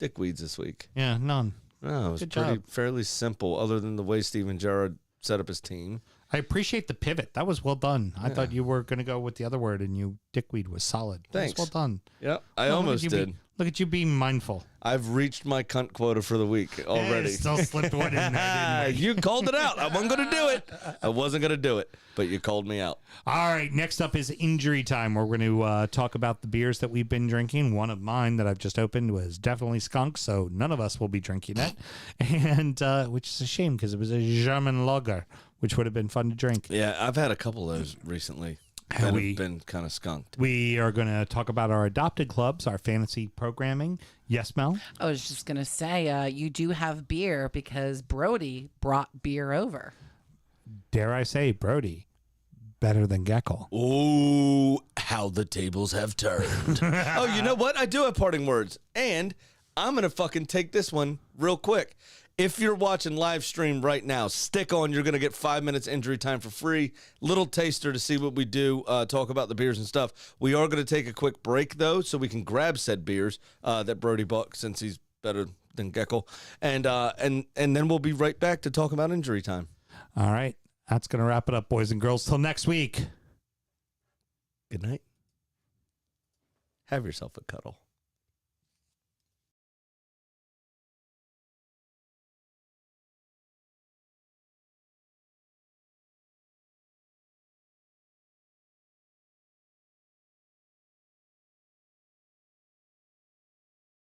dickweeds this week. Yeah, none. No, it was Good pretty job. fairly simple, other than the way Steven Gerrard set up his team. I appreciate the pivot. That was well done. I thought you were going to go with the other word, and you dickweed was solid. That was Thanks. well done. Yep, I Well, almost did. Look at you being mindful. I've reached my cunt quota for the week already. Still slipped one in there, didn't we? You called it out. I wasn't going to do it. I wasn't going to do it, but you called me out. All right, next up is injury time. We're going to talk about the beers that we've been drinking. One of mine that I've just opened was definitely skunk, so none of us will be drinking it, and which is a shame because it was a German lager, which would have been fun to drink. Yeah, I've had a couple of those recently that have been kind of skunked. We are going to talk about our adopted clubs, our fantasy programming. Yes, Mel? I was just gonna say, you do have beer because Brody brought beer over. Dare I say, Brody, better than Geckel. Oh, how the tables have turned. Oh, you know what? I do have parting words. And I'm going to fucking take this one real quick. If you're watching live stream right now, stick on. You're going to get 5 minutes injury time for free. Little taster to see what we do, talk about the beers and stuff. We are going to take a quick break, though, so we can grab said beers that Brody bought since he's better than Geckel. And then we'll be right back to talk about injury time. All right. That's going to wrap it up, boys and girls. Till next week. Good night. Have yourself a cuddle.